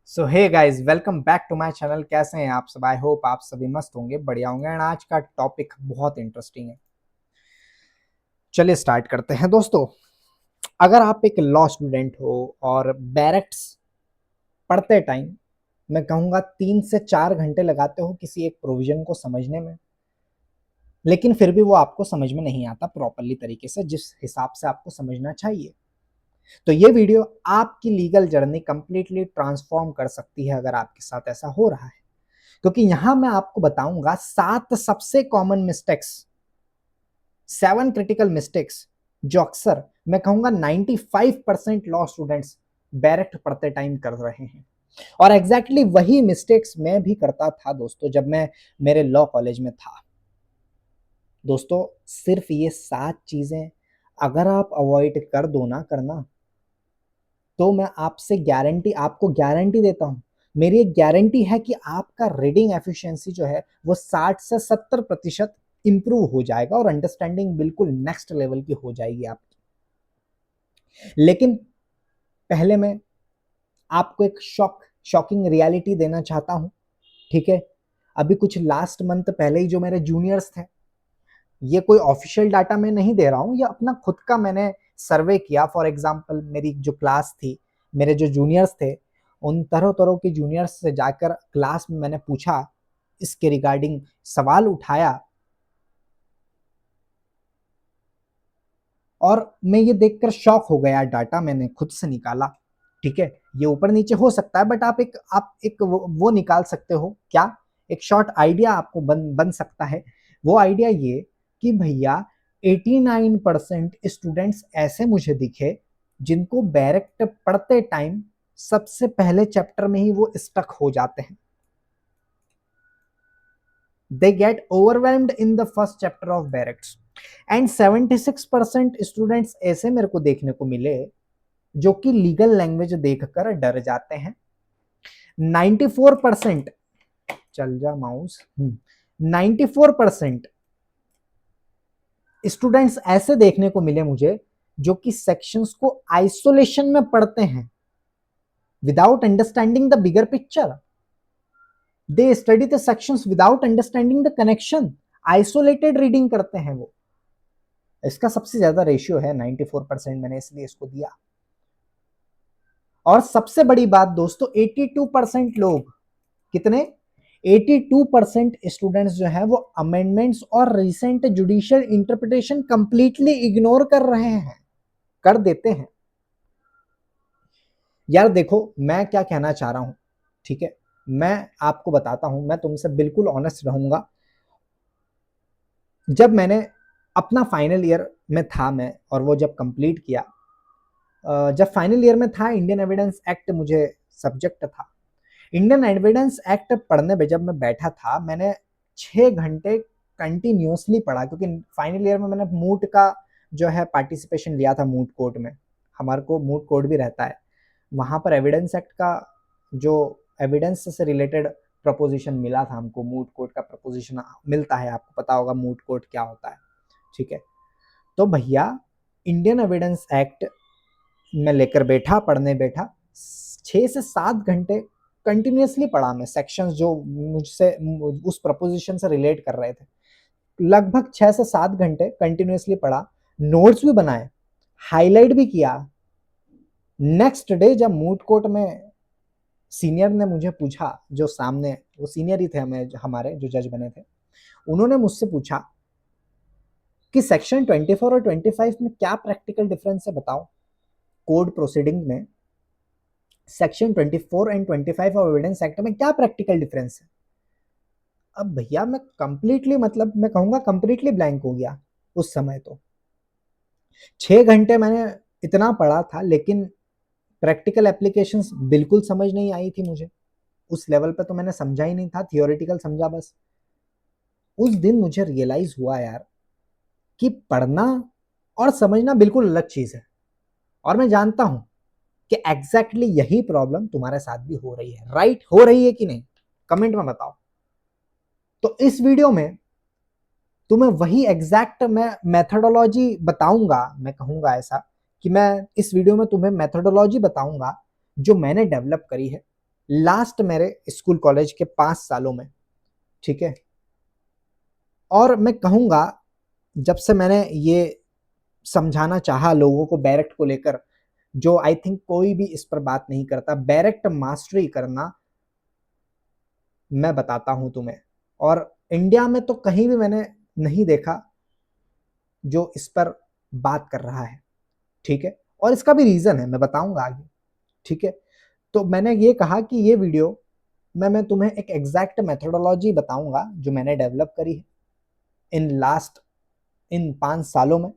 So hey guys, welcome back to my channel. कैसे हैं आप सब? आई होप आप सभी मस्त होंगे, बढ़िया होंगे। एंड आज का टॉपिक बहुत इंटरेस्टिंग है। चलिए स्टार्ट करते हैं दोस्तों। अगर आप एक लॉ स्टूडेंट हो और बैरेक्ट्स पढ़ते टाइम मैं कहूँगा 3 से 4 घंटे लगाते हो किसी एक प्रोविजन को समझने में, लेकिन फिर भी वो आपको समझ में नहीं आता प्रॉपरली तरीके से जिस हिसाब से आपको समझना चाहिए, तो ये वीडियो आपकी लीगल जर्नी कंप्लीटली ट्रांसफॉर्म कर सकती है अगर आपके साथ ऐसा हो रहा है। क्योंकि यहां मैं आपको बताऊंगा 7 सबसे कॉमन मिस्टेक्स, 7 क्रिटिकल मिस्टेक्स जो अक्सर मैं कहूंगा 95% लॉ स्टूडेंट्स डायरेक्ट पढ़ते टाइम कर रहे हैं। और एग्जैक्टली वही मिस्टेक्स मैं भी करता था दोस्तों जब मैं मेरे लॉ कॉलेज में था। दोस्तों सिर्फ ये 7 चीजें अगर आप अवॉइड कर दो ना करना, तो मैं आपको गारंटी देता हूं, मेरी एक गारंटी है कि आपका रीडिंग एफिशिएंसी जो है वो 60 से 70% इंप्रूव हो जाएगा और अंडरस्टैंडिंग बिल्कुल नेक्स्ट लेवल की हो जाएगी आपकी। लेकिन पहले मैं आपको एक शॉकिंग रियलिटी देना चाहता हूं। ठीक है, अभी कुछ लास्ट मंथ पहले ही जो मेरे जूनियर्स थे, ये कोई ऑफिशियल डाटा मैं नहीं दे रहा हूं, ये अपना खुद का मैंने सर्वे किया। फॉर एग्जांपल मेरी जो क्लास थी, मेरे जो जूनियर्स थे, उन तरह तरह के जूनियर्स से जाकर क्लास में मैंने पूछा, इसके रिगार्डिंग सवाल उठाया, और मैं ये देखकर शॉक हो गया। डाटा मैंने खुद से निकाला। ठीक है, ये ऊपर नीचे हो सकता है, बट आप एक वो निकाल सकते हो क्या, एक शॉर्ट आइडिया आपको बन सकता है। वो आइडिया ये कि भैया 89% स्टूडेंट्स ऐसे मुझे दिखे जिनको डायरेक्ट पढ़ते टाइम सबसे पहले चैप्टर में ही वो स्टक हो जाते हैं। they get overwhelmed in the first chapter of barracks and 76% students ऐसे मेरे को देखने को मिले जो कि लीगल लैंग्वेज देखकर डर जाते हैं। 94%, चल जा माउस, 94% स्टूडेंट्स ऐसे देखने को मिले मुझे जो कि सेक्शंस को आइसोलेशन में पढ़ते हैं without understanding the bigger picture. They study the sections without understanding the connection, isolated reading करते हैं वो। इसका सबसे ज्यादा रेशियो है 94%, मैंने इसलिए इसको दिया। और सबसे बड़ी बात दोस्तों, 82% लोग, कितने, 82% स्टूडेंट्स जो है वो अमेंडमेंट्स और recent judicial interpretation completely ignore कर रहे हैं, कर देते हैं। यार देखो मैं क्या कहना चाह रहा हूं, ठीक है, मैं आपको बताता हूं, मैं तुमसे बिल्कुल ऑनेस्ट रहूंगा। जब मैंने अपना फाइनल ईयर में था मैं, और वो जब कंप्लीट किया, जब फाइनल ईयर में था, इंडियन एविडेंस एक्ट मुझे सब्जेक्ट था। इंडियन एविडेंस एक्ट पढ़ने में जब मैं बैठा था, मैंने 6 घंटे कंटिन्यूसली पढ़ा, क्योंकि फाइनल ईयर में मैंने मूट का जो है पार्टिसिपेशन लिया था। मूट कोर्ट में हमारे को मूट कोर्ट भी रहता है, वहां पर एविडेंस एक्ट का जो एविडेंस से रिलेटेड प्रपोजिशन मिला था हमको, मूट कोर्ट का प्रपोजिशन मिलता है, आपको पता होगा मूट कोर्ट क्या होता है। ठीक है, तो भैया इंडियन एविडेंस एक्ट मैं लेकर बैठा, पढ़ने बैठा, 6 से 7 घंटे कंटिन्यूसली पढ़ा मैं, सेक्शंस जो मुझसे उस प्रपोजिशन से रिलेट कर रहे थे। लगभग 6 से 7 घंटे कंटिन्यूसली पढ़ा, नोट्स भी बनाए, हाईलाइट भी किया। नेक्स्ट डे जब मूट कोर्ट में सीनियर ने मुझे पूछा, जो सामने वो सीनियर ही थे हमें, हमारे जो जज बने थे, उन्होंने मुझसे पूछा कि सेक्शन 24 और 25 में क्या प्रैक्टिकल डिफरेंस है बताओ। कोड प्रोसीडिंग में section 24 and 25 of evidence act में क्या प्रैक्टिकल डिफरेंस है। अब भैया मैं कंप्लीटली, मतलब मैं कहूंगा कंप्लीटली ब्लैंक हो गया उस समय। तो 6 घंटे मैंने इतना पढ़ा था, लेकिन प्रैक्टिकल एप्लीकेशंस बिल्कुल समझ नहीं आई थी मुझे। उस लेवल पे तो मैंने समझा ही नहीं था, थियोरेटिकल समझा बस। उस दिन मुझे रियलाइज हुआ यार कि पढ़ना और समझना बिल्कुल अलग चीज है। और मैं जानता हूं कि एग्जैक्टली यही प्रॉब्लम तुम्हारे साथ भी हो रही है। राइट, हो रही है कि नहीं, कमेंट में बताओ। तो इस वीडियो में तुम्हें वही एग्जैक्ट मैं मेथोडोलॉजी बताऊंगा। मैं कहूंगा ऐसा कि मैं इस वीडियो में तुम्हें मेथोडोलॉजी बताऊंगा जो मैंने डेवलप करी है, लास्ट मेरे स्कूल कॉलेज के 5 सालों में, ठीक है। और मैं कहूँगा जब से मैंने ये समझाना चाहा लोगों को बैरेक्ट को लेकर, जो आई थिंक कोई भी इस पर बात नहीं करता, बैरेक्ट मास्टरी करना मैं बताता हूं तुम्हें। और इंडिया में तो कहीं भी मैंने नहीं देखा जो इस पर बात कर रहा है, ठीक है। और इसका भी रीजन है, मैं बताऊंगा आगे, ठीक है। तो मैंने ये कहा कि ये वीडियो में मैं तुम्हें एक एग्जैक्ट मेथोडोलॉजी बताऊंगा जो मैंने डेवलप करी है इन 5 सालों में,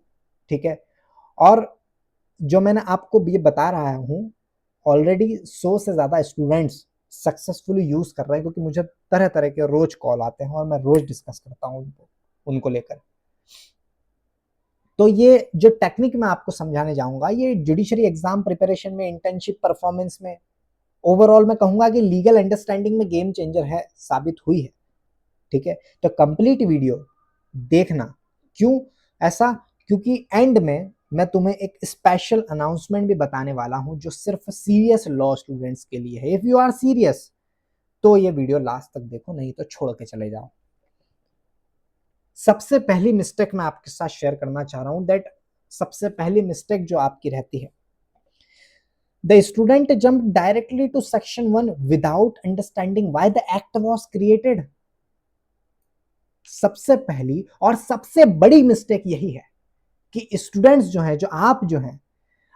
ठीक है। और जो मैंने आपको ये बता रहा हूँ, ऑलरेडी 100 से ज़्यादा स्टूडेंट्स सक्सेसफुली यूज़ कर रहे हैं, क्योंकि मुझे तरह तरह के रोज कॉल आते हैं और मैं रोज डिस्कस करता हूँ उनको लेकर। तो ये जो टेक्निक मैं आपको समझाने जाऊंगा, ये जुडिशरी एग्जाम प्रिपरेशन में, इंटर्नशिप परफॉर्मेंस में, ओवरऑल मैं कहूंगा कि लीगल अंडरस्टैंडिंग में गेम चेंजर है, साबित हुई है, ठीक है। तो कंप्लीट वीडियो देखना। क्यों ऐसा? क्योंकि एंड में मैं तुम्हें एक स्पेशल अनाउंसमेंट भी बताने वाला हूं जो सिर्फ सीरियस लॉ स्टूडेंट्स के लिए है। इफ यू आर सीरियस तो ये वीडियो लास्ट तक देखो, नहीं तो छोड़ के चले जाओ। सबसे पहली मिस्टेक मैं आपके साथ शेयर करना चाह रहा हूं, दैट सबसे पहली मिस्टेक जो आपकी रहती है, the student jump directly to section 1 without understanding why the act was created. सबसे पहली और सबसे बड़ी मिस्टेक यही है कि स्टूडेंट्स जो हैं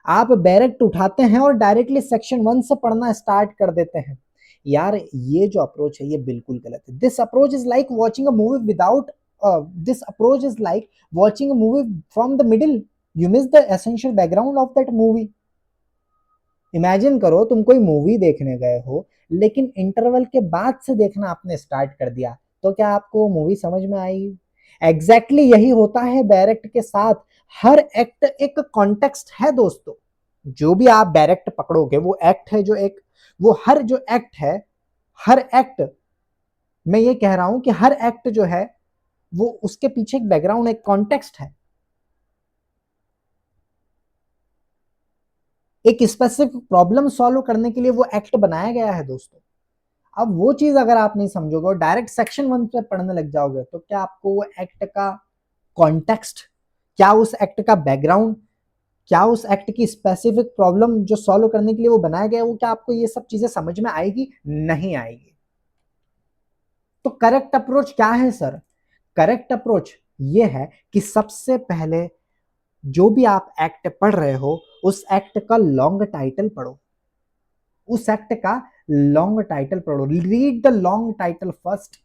आप डायरेक्ट उठाते हैं और डायरेक्टली सेक्शन 1 से पढ़ना स्टार्ट कर देते हैं। यार ये जो अप्रोच है ये बिल्कुल गलत है। This approach is like watching a movie without this approach is like watching a movie from the middle, you miss the essential background of that movie. Imagine करो तुम कोई मूवी देखने गए हो, लेकिन इंटरवल के बाद से देखना आपने स्टार्ट कर दिया, तो क्या आपको मूवी समझ में आएगी? एग्जैक्टली यही होता है डायरेक्ट के साथ। हर एक्ट एक कॉन्टेक्स्ट है दोस्तों। जो भी आप डायरेक्ट पकड़ोगे वो एक्ट है, जो एक वो हर जो एक्ट है, हर एक्ट, मैं ये कह रहा हूं कि हर एक्ट जो है वो उसके पीछे एक बैकग्राउंड, एक कॉन्टेक्स्ट है, एक स्पेसिफिक प्रॉब्लम सॉल्व करने के लिए वो एक्ट बनाया गया है दोस्तों। अब वो चीज अगर आप नहीं समझोगे और डायरेक्ट सेक्शन 1 पे पढ़ने लग जाओगे, तो क्या आपको वो एक्ट का कॉन्टेक्स्ट, क्या उस एक्ट का बैकग्राउंड, क्या उस एक्ट की स्पेसिफिक प्रॉब्लम जो सॉल्व करने के लिए वो बनाया गया है, वो क्या आपको ये सब चीजें समझ में आएगी? नहीं आएगी। तो करेक्ट अप्रोच क्या है सर? करेक्ट अप्रोच ये है कि सबसे पहले जो भी आप एक्ट पढ़ रहे हो उस एक्ट का लॉन्ग टाइटल पढ़ो, उस एक्ट का लॉन्ग टाइटल पढ़ो, read the long title first.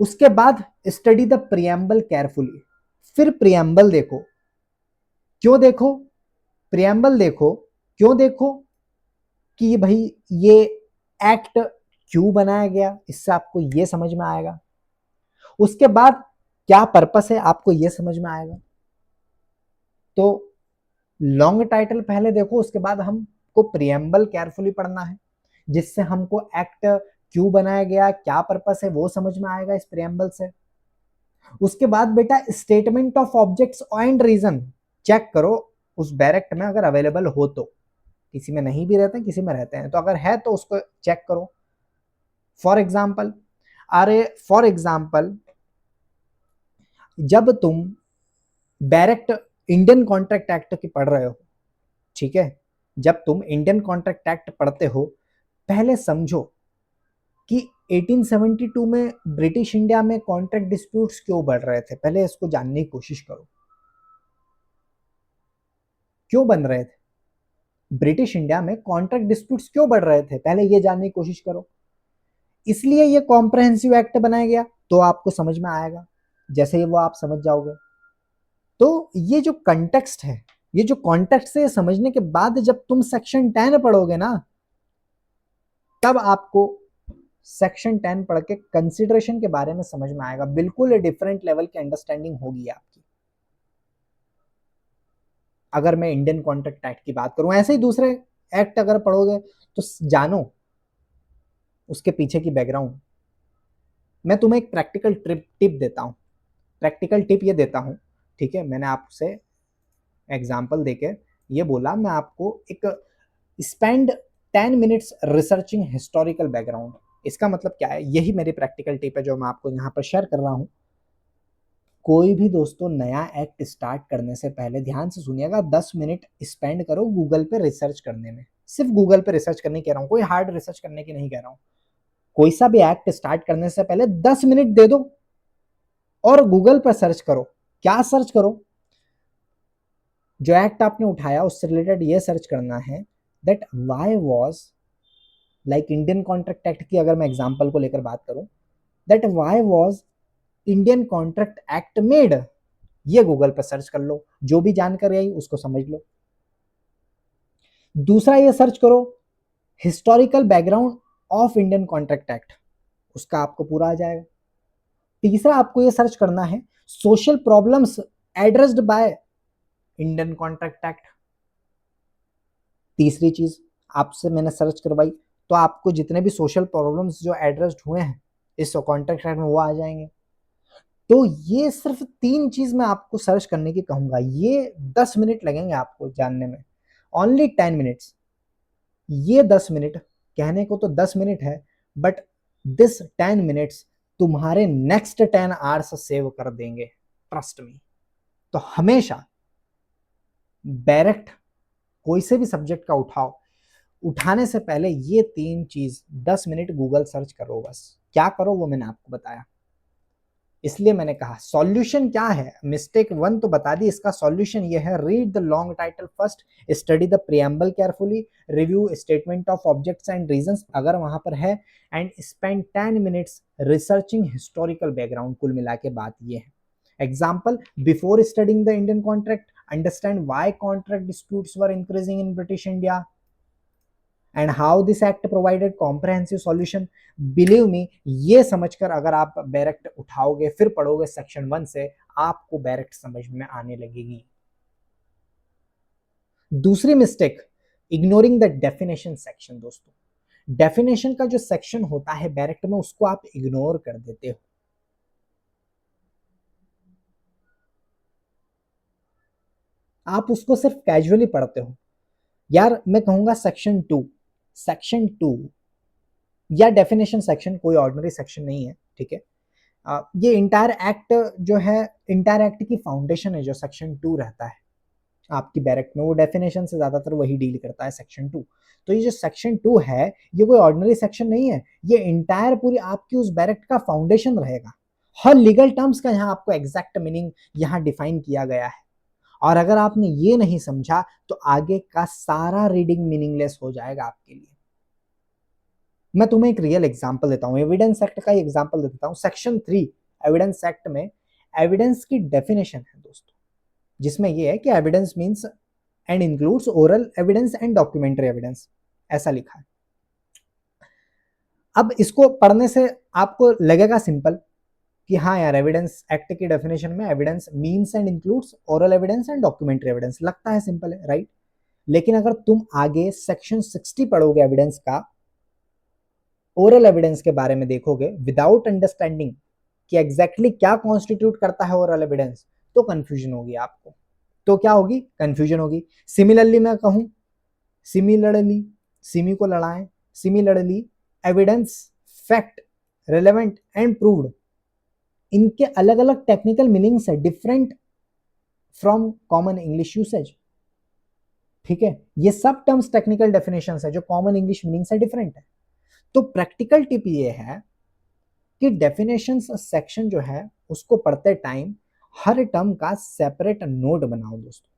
उसके बाद स्टडी द प्रियम्बल केयरफुली। फिर प्रियम्बल देखो। क्यों देखो प्रियम्बल? देखो क्यों देखो कि भाई ये एक्ट क्यों बनाया गया, इससे आपको ये समझ में आएगा। उसके बाद क्या पर्पस है आपको ये समझ में आएगा। तो लॉन्ग टाइटल पहले देखो, उसके बाद हमको प्रियम्बल केयरफुली पढ़ना है, जिससे हमको एक्ट क्यों बनाया गया, क्या पर्पस है, वो समझ में आएगा इस प्रियम्बल से। उसके बाद बेटा statement of objects and reason check करो उस डायरेक्ट में, अगर अवेलेबल हो तो। किसी में नहीं भी रहते हैं, किसी में रहते हैं, तो अगर है तो उसको चेक करो। फॉर एग्जाम्पल, फॉर एग्जाम्पल जब तुम डायरेक्ट इंडियन कॉन्ट्रैक्ट एक्ट की पढ़ रहे हो, ठीक है, जब तुम इंडियन कॉन्ट्रैक्ट एक्ट पढ़ते हो, पहले समझो कि 1872 में ब्रिटिश इंडिया में कॉन्ट्रैक्ट डिस्प्यूट्स क्यों बढ़ रहे थे। पहले इसको जानने की कोशिश करो, क्यों बन रहे थे ब्रिटिश इंडिया में कॉन्ट्रैक्ट डिस्प्यूट्स, क्यों बढ़ रहे थे, पहले ये जानने की कोशिश करो। इसलिए ये कॉम्प्रहेंसिव एक्ट बनाया गया, तो आपको समझ में आएगा जैसे ही वो आप समझ जाओगे। तो ये जो कंटेक्स्ट है, ये जो कॉन्टेक्स्ट है, समझने के बाद जब तुम सेक्शन 10 पढ़ोगे ना, तब आपको सेक्शन 10 पढ़ के कंसिडरेशन के बारे में समझ में आएगा। बिल्कुल डिफरेंट लेवल की अंडरस्टैंडिंग होगी आपकी। अगर मैं इंडियन कॉन्ट्रैक्ट एक्ट की बात करूं, ऐसे ही दूसरे एक्ट अगर पढ़ोगे तो जानो उसके पीछे की बैकग्राउंड। मैं तुम्हें एक प्रैक्टिकल टिप देता हूं, प्रैक्टिकल टिप ये देता हूं, ठीक है। मैंने आपसे एग्जाम्पल देके ये बोला, मैं आपको एक spend 10 minutes researching historical background. इसका मतलब क्या है, यही मेरी प्रैक्टिकल टिप है जो मैं आपको यहाँ पर शेयर कर रहा हूँ। कोई भी दोस्तों नया एक्ट स्टार्ट करने से पहले ध्यान से सुनिएगा, 10 मिनट स्पेंड करो गूगल पे रिसर्च करने में। सिर्फ गूगल पे रिसर्च करने की कह रहा हूँ, कोई हार्ड रिसर्च करने की नहीं कह रहा हूँ। कोई सा भी एक्ट स्टार्ट करने से पहले 10 मिनट दे दो और गूगल पर सर्च करो। क्या सर्च करो? जो एक्ट आपने उठाया उससे रिलेटेड ये सर्च करना है that why was, like Indian contract act की अगर मैं एग्जांपल को लेकर बात करूं, that why was Indian contract act made. ये गूगल पर सर्च कर लो, जो भी जानकारी आई उसको समझ लो। दूसरा ये सर्च करो historical background of Indian contract act, उसका आपको पूरा आ जाएगा। तीसरा आपको ये सर्च करना है social problems addressed by Indian contract act. तीसरी चीज आपसे मैंने सर्च करवाई तो आपको जितने भी सोशल प्रॉब्लम्स जो एड्रेस्ड हुए हैं इस कॉन्ट्रैक्ट एक्ट में वो आ जाएंगे। तो ये सिर्फ 3 चीज मैं आपको सर्च करने की कहूंगा, ये 10 मिनट लगेंगे आपको जानने में, ओनली 10 मिनट्स। ये 10 मिनट, कहने को तो 10 मिनट है बट दिस 10 मिनट्स तुम्हारे नेक्स्ट 10 आवर्स सेव कर देंगे, ट्रस्ट मी। तो हमेशा डायरेक्ट कोई से भी सब्जेक्ट का उठाओ, उठाने से पहले ये 3 चीज 10 मिनट गूगल सर्च करो। बस क्या करो वो मैंने आपको बताया, इसलिए मैंने कहा सॉल्यूशन क्या है। मिस्टेक 1 तो बता दी, इसका सॉल्यूशन ये है read the long title first, study the preamble carefully, review statement of objects and reasons अगर वहां पर है, and spend 10 minutes researching historical background. कुल मिला के बात ये है। Example, before studying the Indian contract understand why contract disputes were increasing in British India and how this act provided comprehensive solution. Believe me, ये समझकर अगर आप डायरेक्ट उठाओगे फिर पढ़ोगे सेक्शन 1 से, आपको डायरेक्ट समझ में आने लगेगी। दूसरी mistake, ignoring the definition section. दोस्तों डेफिनेशन का जो सेक्शन होता है डायरेक्ट में, उसको आप इग्नोर कर देते हो। आप उसको सिर्फ कैजुअली पढ़ते हो। यार मैं कहूंगा सेक्शन 2 या डेफिनेशन सेक्शन, कोई ऑर्डिनरी सेक्शन नहीं है, ठीक है। ये इंटायर एक्ट जो है, इंटायर एक्ट की फाउंडेशन है जो सेक्शन 2 रहता है आपकी बैरेक्ट में, वो डेफिनेशन से ज्यादातर वही डील करता है सेक्शन 2। तो ये जो सेक्शन 2 है ये कोई ऑर्डिनरी सेक्शन नहीं है, ये इंटायर पूरी आपकी उस बैरेक्ट का फाउंडेशन रहेगा। हर लीगल टर्म्स का यहाँ आपको एग्जैक्ट मीनिंग यहाँ डिफाइन किया गया है, और अगर आपने ये नहीं समझा तो आगे का सारा रीडिंग मीनिंगलेस हो जाएगा आपके लिए। मैं तुम्हें एक रियल एग्जांपल देता हूं, एविडेंस एक्ट का एग्जांपल देता हूं। सेक्शन 3 एविडेंस एक्ट में एविडेंस की डेफिनेशन है दोस्तों, जिसमें यह है कि evidence means and includes oral evidence and documentary evidence, ऐसा लिखा है। अब इसको पढ़ने से आपको लगेगा सिंपल कि हाँ यार, एविडेंस एक्ट की डेफिनेशन में evidence means and includes oral evidence and documentary evidence, लगता है सिंपल है, राइट। लेकिन अगर तुम आगे सेक्शन 60 पढ़ोगे एविडेंस का, ओरल एविडेंस के बारे में देखोगे विदाउट अंडरस्टैंडिंग कि एग्जैक्टली क्या कॉन्स्टिट्यूट करता है ओरल एविडेंस, तो कंफ्यूजन होगी आपको। तो क्या होगी? कंफ्यूजन होगी। सिमिलरली मैं कहूं, सिमिलरली, सिमी को लड़ाएं, similarly evidence, fact, relevant and proved, इनके अलग अलग टेक्निकल मीनिंग्स है, different from common English usage, ठीक है। ये सब टर्म्स टेक्निकल डेफिनेशन है जो कॉमन इंग्लिश मीनिंग से डिफरेंट है। तो प्रैक्टिकल टिप ये है कि डेफिनेशन सेक्शन जो है उसको पढ़ते टाइम हर टर्म का सेपरेट नोट बनाओ दोस्तों।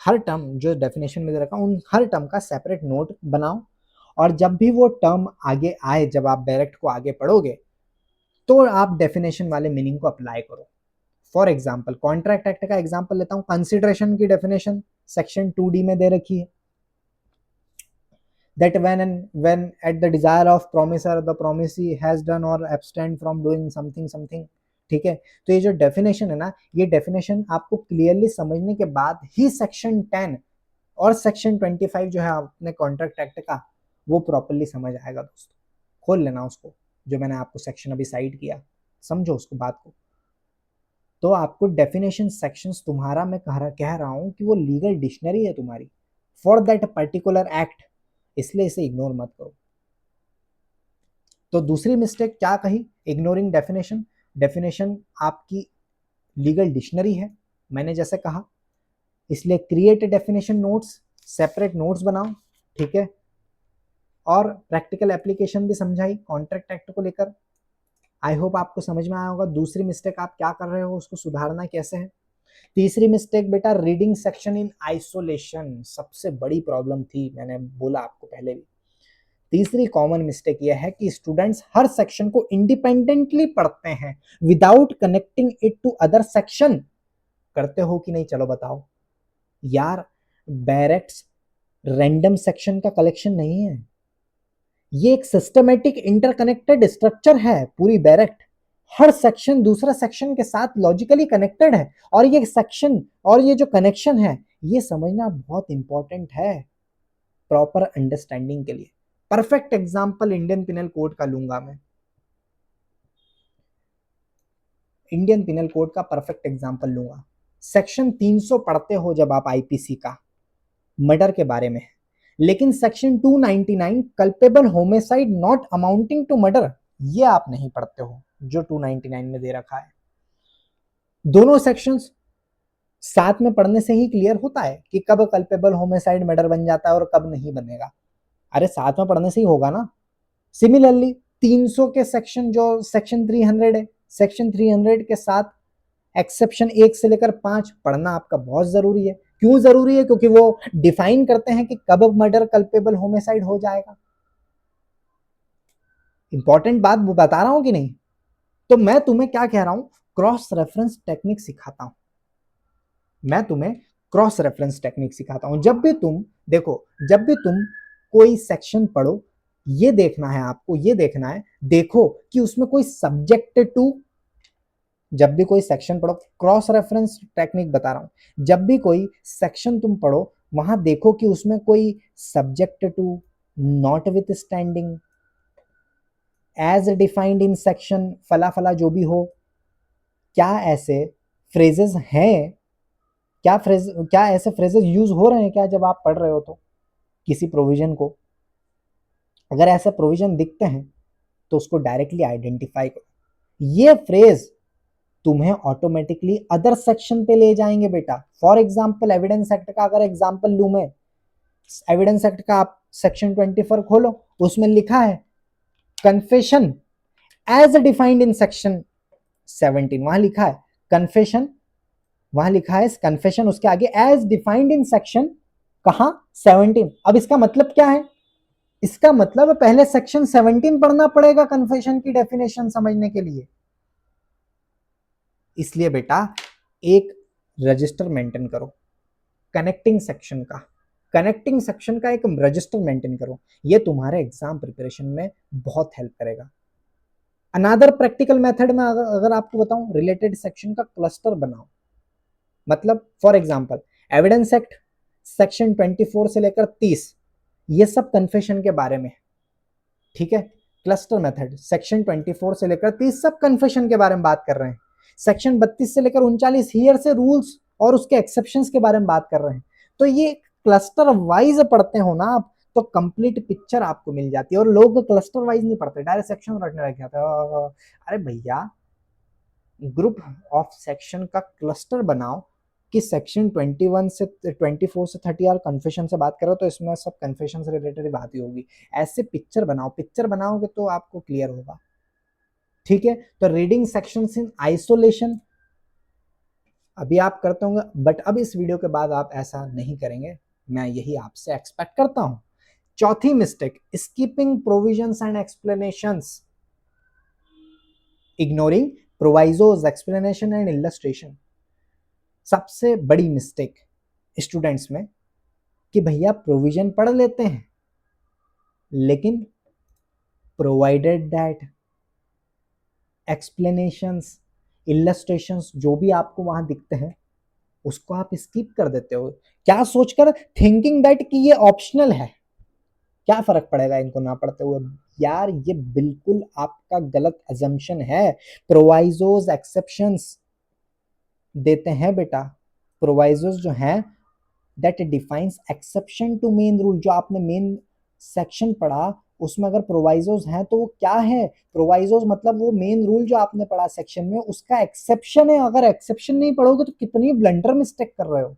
हर टर्म जो डेफिनेशन में दे रखा उन हर टर्म का सेपरेट नोट बनाओ, और जब भी वो टर्म आगे आए, जब आप डायरेक्ट को आगे पढ़ोगे, तो आप डेफिनेशन वाले मीनिंग को अप्लाई करो। फॉर एग्जाम्पल कॉन्ट्रैक्ट एक्ट का एग्जाम्पल लेता हूं, कंसिडरेशन की डेफिनेशन सेक्शन 2D में दे रखी है, that when at the desire of promisor the promisee has done or abstained from doing something, ठीक है। तो ये जो डेफिनेशन है ना, ये डेफिनेशन आपको क्लियरली समझने के बाद ही सेक्शन 10 और सेक्शन 25 जो है अपने कॉन्ट्रैक्ट एक्ट का, वो प्रॉपरली समझ आएगा दोस्तों। खोल लेना उसको, जो मैंने आपको सेक्शन अभी साइड किया, समझो उसको बात को। तो आपको डेफिनेशन सेक्शंस, तुम्हारा मैं कह रहा हूं कि वो लीगल डिक्शनरी है तुम्हारी फॉर दैट पर्टिकुलर एक्ट इसलिए इसे इग्नोर मत करो। तो दूसरी मिस्टेक क्या कही, इग्नोरिंग डेफिनेशन। डेफिनेशन आपकी लीगल डिक्शनरी है, मैंने जैसे कहा, इसलिए create definition notes, separate notes बनाओ, ठीक है। और प्रैक्टिकल एप्लीकेशन भी समझाई कॉन्ट्रैक्ट एक्ट को लेकर। आई होप आपको समझ में आया होगा दूसरी मिस्टेक आप क्या कर रहे हो, उसको सुधारना कैसे है। तीसरी मिस्टेक बेटा, रीडिंग सेक्शन इन आइसोलेशन, सबसे बड़ी प्रॉब्लम थी, मैंने बोला आपको पहले भी। तीसरी कॉमन मिस्टेक यह है कि स्टूडेंट्स हर सेक्शन को इंडिपेंडेंटली पढ़ते हैं without connecting it to other section. करते हो कि नहीं, चलो बताओ यार। बैरेक्ट्स रैंडम सेक्शन का कलेक्शन नहीं है, ये एक सिस्टमेटिक इंटरकनेक्टेड स्ट्रक्चर है। पूरी बैरेक्ट, हर सेक्शन दूसरा सेक्शन के साथ लॉजिकली कनेक्टेड है, और ये सेक्शन और ये जो कनेक्शन है ये समझना बहुत इंपॉर्टेंट है प्रॉपर अंडरस्टैंडिंग के लिए। Perfect example Indian penal code का लूंगा मैं, इंडियन पिनल कोड का परफेक्ट एग्जांपल लूंगा। सेक्शन 300 पढ़ते हो जब आप आईपीसी का, मर्डर के बारे में, लेकिन section 299 culpable homicide not amounting to murder, ये आप नहीं पढ़ते हो जो 299 में दे रखा है। दोनों सेक्शंस साथ में पढ़ने से ही क्लियर होता है कि कब कल्पेबल होमिसाइड मर्डर बन जाता है और कब नहीं बनेगा। अरे साथ में पढ़ने से ही होगा ना। सिमिलरली 300 के सेक्शन, जो सेक्शन 300 है, सेक्शन 300 के साथ एक्सेप्शन 1 से लेकर 5 पढ़ना आपका बहुत जरूरी है। क्यों जरूरी है? क्योंकि वो डिफाइन करते हैं कि कब मर्डर कल्पेबल होमिसाइड हो जाएगा। इंपॉर्टेंट बात बता रहा हूं कि नहीं? तो मैं तुम्हें क्या कह रहा हूं, क्रॉस रेफरेंस टेक्निक सिखाता हूं। मैं तुम्हें क्रॉस रेफरेंस टेक्निक सिखाता हूं। जब भी तुम देखो, जब भी तुम कोई सेक्शन पढ़ो, ये देखना है आपको, ये देखना है, देखो कि उसमें कोई सब्जेक्ट टू, जब भी कोई सेक्शन पढ़ो, क्रॉस रेफरेंस टेक्निक बता रहा हूं, जब भी कोई सेक्शन तुम पढ़ो वहां देखो कि उसमें कोई subject to, notwithstanding, as defined in section फला फला जो भी हो, क्या ऐसे फ्रेजेस हैं, क्या ऐसे फ्रेजेस यूज हो रहे हैं क्या जब आप पढ़ रहे हो तो किसी प्रोविजन को। अगर ऐसे प्रोविजन दिखते हैं तो उसको डायरेक्टली आइडेंटिफाई करो। ये फ्रेज तुम्हें ऑटोमेटिकली अदर सेक्शन पे ले जाएंगे बेटा। फॉर एग्जाम्पल एविडेंस एक्ट का अगर एग्जाम्पल लू मैं, एविडेंस एक्ट का आप सेक्शन 24 खोलो, उसमें लिखा है confession as defined in section 17, वहां लिखा है कन्फेशन, वहां लिखा है कन्फेशन, उसके आगे एज डिफाइंड इन सेक्शन कहा 17। अब इसका मतलब क्या है? इसका मतलब पहले सेक्शन 17 पढ़ना पड़ेगा कन्फेशन की डेफिनेशन समझने के लिए। इसलिए बेटा एक रजिस्टर मेंटेन करो कनेक्टिंग सेक्शन का, कनेक्टिंग सेक्शन का एक रजिस्टर मेंटेन करो, ये तुम्हारे एग्जाम प्रिपरेशन में बहुत हेल्प करेगा। अनदर प्रैक्टिकल मेथड में अगर आपको बताऊं, रिलेटेड सेक्शन का क्लस्टर बनाओ। मतलब for example evidence act section 24 से लेकर 30, ये सब कन्फेशन के बारे में, ठीक है। क्लस्टर मेथड सेक्शन 24 से लेकर 30 सब कन्फेशन के बारे में बात कर रहे हैं। सेक्शन 32 से लेकर 39 हियर से रूल्स और उसके एक्सेप्शंस के बारे में बात कर रहे हैं। तो ये क्लस्टर वाइज पढ़ते हो ना आप, तो कंप्लीट पिक्चर आपको मिल जाती है। और लोग क्लस्टर वाइज नहीं पढ़ते, डायरेक्ट सेक्शन रटने लग जाते हैं। अरे भैया ग्रुप ऑफ सेक्शन का क्लस्टर बनाओ कि सेक्शन 21 से 24 से 30 यार कन्फेशन से बात करो तो इसमें सब कन्फेशन से रिलेटेड बात ही होगी। ऐसे पिक्चर बनाओ, पिक्चर बनाओगे तो आपको क्लियर होगा, ठीक है। तो रीडिंग सेक्शंस इन आइसोलेशन अभी आप करते होंगे, बट अब इस वीडियो के बाद आप ऐसा नहीं करेंगे, मैं यही आपसे एक्सपेक्ट करता हूं। चौथी mistake, skipping provisions and explanations, ignoring provisos, explanation and illustration. सबसे बड़ी मिस्टेक स्टूडेंट्स में कि भैया प्रोविजन पढ़ लेते हैं लेकिन प्रोवाइडेड दैट एक्सप्लेनेशंस, इलस्ट्रेशंस जो भी आपको वहां दिखते हैं उसको आप स्किप कर देते हो, क्या सोचकर, थिंकिंग दैट कि ये ऑप्शनल है, क्या फर्क पड़ेगा इनको ना पढ़ते हुए। यार ये बिल्कुल आपका गलत अजम्पशन है। प्रोवाइजोस एक्सेप्शंस देते हैं बेटा, प्रोवाइजोस जो हैं that defines exception to main rule, जो आपने मेन सेक्शन पढ़ा, उसमें अगर प्रोवाइजोज हैं तो वो क्या है? प्रोवाइजोज मतलब वो मेन रूल जो आपने पढ़ा सेक्शन में उसका एक्सेप्शन है। अगर एक्सेप्शन नहीं पढ़ोगे तो कितनी ब्लंडर मिस्टेक कर रहे हो।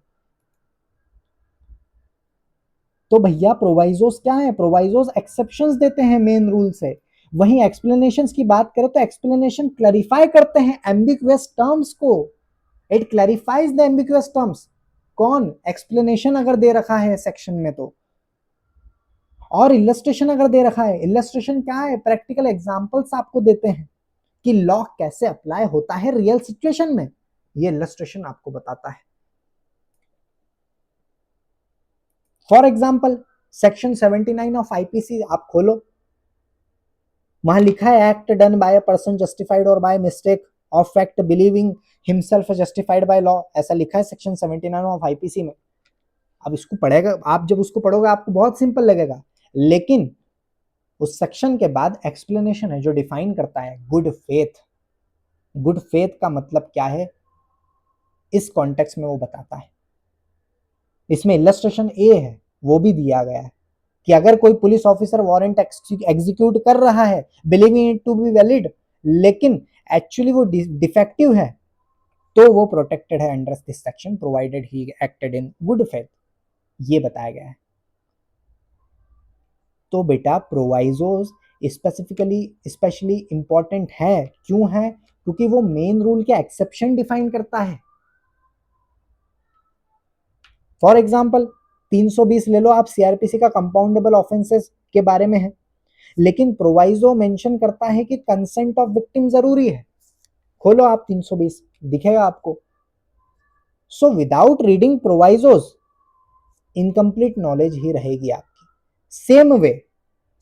तो भैया प्रोवाइजोस क्या है? प्रोवाइजोस एक्सेप्शंस देते हैं मेन रूल से। वहीं एक्सप्लेनेशंस की बात करें तो एक्सप्लेनेशन क्लैरिफाई करते हैं एम्बिगुअस टर्म्स को। It clarifies the ambiguous terms. कौन? एक्सप्लेनेशन अगर दे रखा है सेक्शन में तो। और इलस्ट्रेशन अगर दे रखा है, इलस्ट्रेशन क्या है? प्रैक्टिकल एग्जांपल्स आपको देते हैं कि लॉ कैसे अप्लाई होता है रियल सिचुएशन में, ये इलस्ट्रेशन आपको बताता है। For example section 79 of IPC आप खोलो, वहां लिखा है act done by a person justified और by mistake of fact believing himself justified by law, ऐसा लिखा है सेक्शन 79 ऑफ आईपीसी में। अब इसको पढ़ेगा आप, जब उसको पढ़ोगे आपको बहुत सिंपल लगेगा, लेकिन उस सेक्शन के बाद एक्सप्लेनेशन है जो डिफाइन करता है गुड फेथ। गुड फेथ का मतलब क्या है इस कॉन्टेक्स्ट में वो बताता है। इसमें इलस्ट्रेशन ए है, वो भी दिया गया है कि अगर कोई पुलिस ऑफिसर वारंट एग्जीक्यूट कर रहा है believing it to be valid, लेकिन एक्चुअली वो डिफेक्टिव है, तो वो प्रोटेक्टेड है under this section provided he acted in good faith, ये बताया गया है। तो बेटा प्रोवाइजोस स्पेशली इंपॉर्टेंट है। क्यों है? क्योंकि वो मेन रूल के एक्सेप्शन डिफाइन करता है। फॉर एग्जाम्पल 320 ले लो आप, सीआरपीसी का कंपाउंडेबल ऑफेंसेस के बारे में है, लेकिन प्रोवाइजो मेंशन करता है कि कंसेंट ऑफ विक्टिम जरूरी है। खोलो आप 320, दिखेगा आपको। So without reading provisos incomplete knowledge ही रहेगी आपकी। सेम वे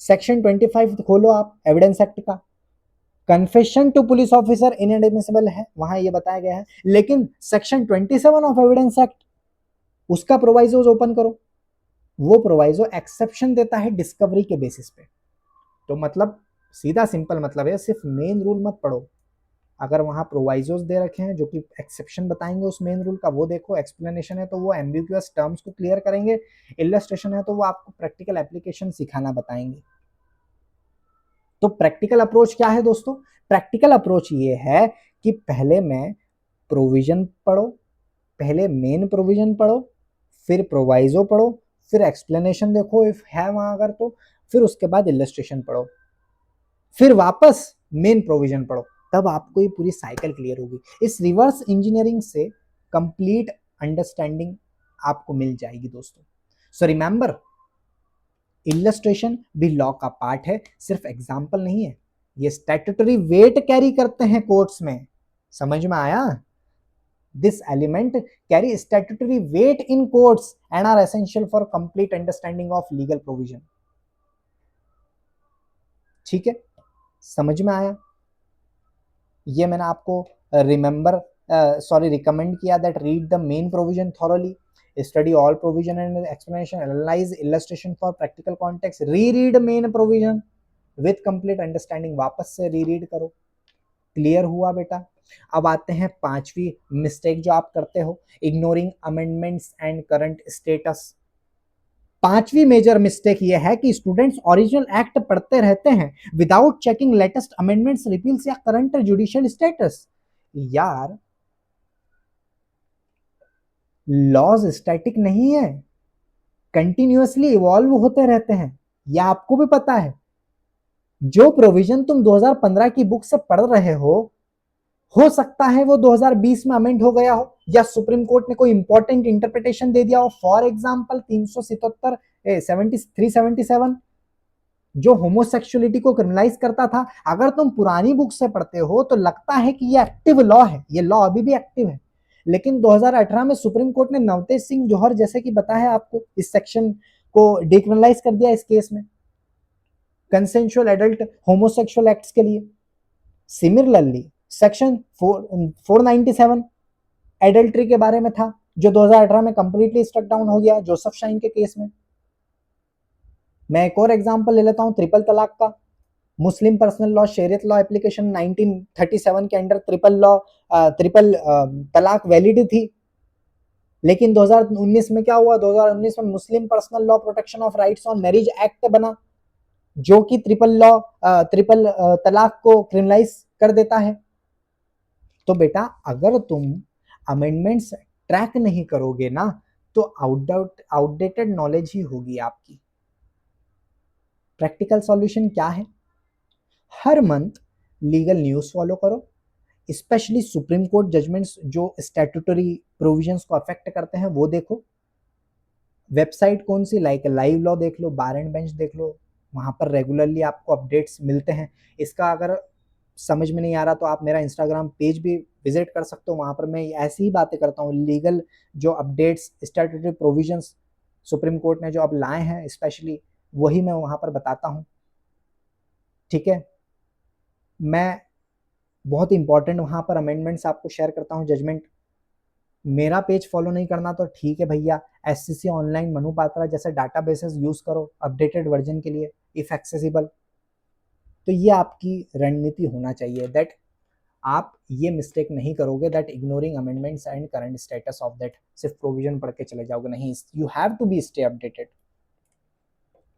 सेक्शन 25 खोलो आप एविडेंस एक्ट का, confession to police officer inadmissible है, वहां ये बताया गया है, लेकिन सेक्शन 27 ऑफ एविडेंस एक्ट उसका प्रोवाइजोस ओपन करो, वो प्रोवाइजो एक्सेप्शन देता है डिस्कवरी के बेसिस पे। तो मतलब सीधा सिंपल मतलब है, सिर्फ मेन रूल मत पढ़ो, अगर वहां प्रोवाइजोस दे रखे हैं जो कि एक्सेप्शन बताएंगे उस मेन रूल का वो देखो, एक्सप्लेनेशन है तो वो एम्बिगुअस टर्म्स को क्लियर करेंगे, इलस्ट्रेशन है तो वो आपको प्रैक्टिकल एप्लीकेशन सिखाना बताएंगे। तो प्रैक्टिकल अप्रोच क्या है दोस्तों? प्रैक्टिकल अप्रोच ये है कि पहले मैं प्रोविजन पढ़ो, पहले मेन प्रोविजन पढ़ो, फिर प्रोवाइजो पढ़ो, फिर एक्सप्लेनेशन देखो इफ है वहां अगर तो, फिर उसके बाद इलस्ट्रेशन पढ़ो, फिर वापस मेन प्रोविजन पढ़ो, तब आपको ये पूरी साइकिल क्लियर होगी। इस रिवर्स इंजीनियरिंग से कंप्लीट अंडरस्टैंडिंग आपको मिल जाएगी दोस्तों। सो रिमेंबर, इलस्ट्रेशन भी लॉ का पार्ट है, सिर्फ एग्जाम्पल नहीं है, ये स्टैट्यूटरी वेट कैरी करते हैं कोर्ट्स में। समझ में आया? This element carry statutory weight in courts and are essential for complete understanding of legal provision. ठीक है, समझ में आया? ये मैंने आपको रिकमेंड किया that read the main provision thoroughly, study all provision and explanation, analyse illustration for practical context, read main provision with complete understanding, वापस से रीड करो। क्लियर हुआ बेटा? अब आते हैं पांचवी मिस्टेक जो आप करते हो, ignoring amendments and current status. पांचवी मेजर मिस्टेक ये है कि स्टूडेंट्स ओरिजिनल एक्ट पढ़ते रहते हैं विदाउट चेकिंग लेटेस्ट अमेंडमेंट्स, रिपील्स या करंट जुडिशियल स्टेटस। यार लॉज स्टैटिक नहीं है, कंटिन्यूअसली इवॉल्व होते रहते हैं, यह आपको भी पता है। जो प्रोविजन तुम 2015 की बुक से पढ़ रहे हो सकता है वो 2020 में अमेंड हो गया हो, या सुप्रीम कोर्ट ने कोई इंपॉर्टेंट इंटरप्रिटेशन दे दिया हो। फॉर एग्जांपल 377 जो होमोसेक्सुअलिटी को क्रिमिनलाइज करता था, अगर तुम पुरानी बुक से पढ़ते हो तो लगता है कि ये एक्टिव लॉ है, ये लॉ अभी भी एक्टिव है, लेकिन 2018 में सुप्रीम कोर्ट ने नवतेज सिंह जौहर जैसे कि बताया आपको इस सेक्शन को डिक्रिमिनलाइज कर दिया इस केस में, कंसेंशुअल एडल्ट होमोसेक्सुअल एक्ट्स के लिए। सिमिलरली सेक्शन 497 एडल्ट्री के बारे में था, जो 2018 में कंप्लीटली स्ट्रक डाउन हो गया जोसेफ शाइन के केस में। मैं एक और एग्जांपल ले लेता हूं ट्रिपल तलाक का। मुस्लिम पर्सनल लॉ शरीयत लॉ एप्लीकेशन 1937 के अंडर ट्रिपल तलाक वैलिड थी, लेकिन 2019 में क्या हुआ, 2019 में Muslim personal law protection of rights on marriage act बना, जो कि ट्रिपल तलाक को क्रिमिनलाइज कर देता है। तो बेटा अगर तुम अमेंडमेंट्स ट्रैक नहीं करोगे ना, तो आउटडेटेड नॉलेज ही होगी आपकी। प्रैक्टिकल सॉल्यूशन क्या है? हर मंथ लीगल न्यूज़ फॉलो करो, स्पेशली सुप्रीम कोर्ट जजमेंट्स जो स्टैट्यूटरी प्रोविजंस को अफेक्ट करते हैं वो देखो। वेबसाइट कौन सी, लाइक लाइव लॉ देख लो, बार एंड बेंच देख लो, वहाँ पर रेगुलरली आपको अपडेट्स मिलते हैं। इसका अगर समझ में नहीं आ रहा तो आप मेरा इंस्टाग्राम पेज भी विजिट कर सकते हो, वहाँ पर मैं ऐसी ही बातें करता हूँ। लीगल जो updates, statutory provisions supreme court ने जो अब लाए हैं स्पेशली, वही मैं वहाँ पर बताता हूँ। ठीक है, मैं बहुत इंपॉर्टेंट वहाँ पर अमेंडमेंट्स आपको शेयर करता हूँ, जजमेंट। मेरा पेज फॉलो नहीं करना तो ठीक है भैया, एससीसी ऑनलाइन, मनु पात्रा जैसे डाटाबेसेस यूज करो अपडेटेड वर्जन के लिए, इफ एक्सेसिबल। तो ये आपकी रणनीति होना चाहिए, दैट आप ये मिस्टेक नहीं करोगे, that ignoring amendments and current status of that, सिर्फ प्रोविजन पढ़ के चले जाओगे, नहीं, you have to be stay updated.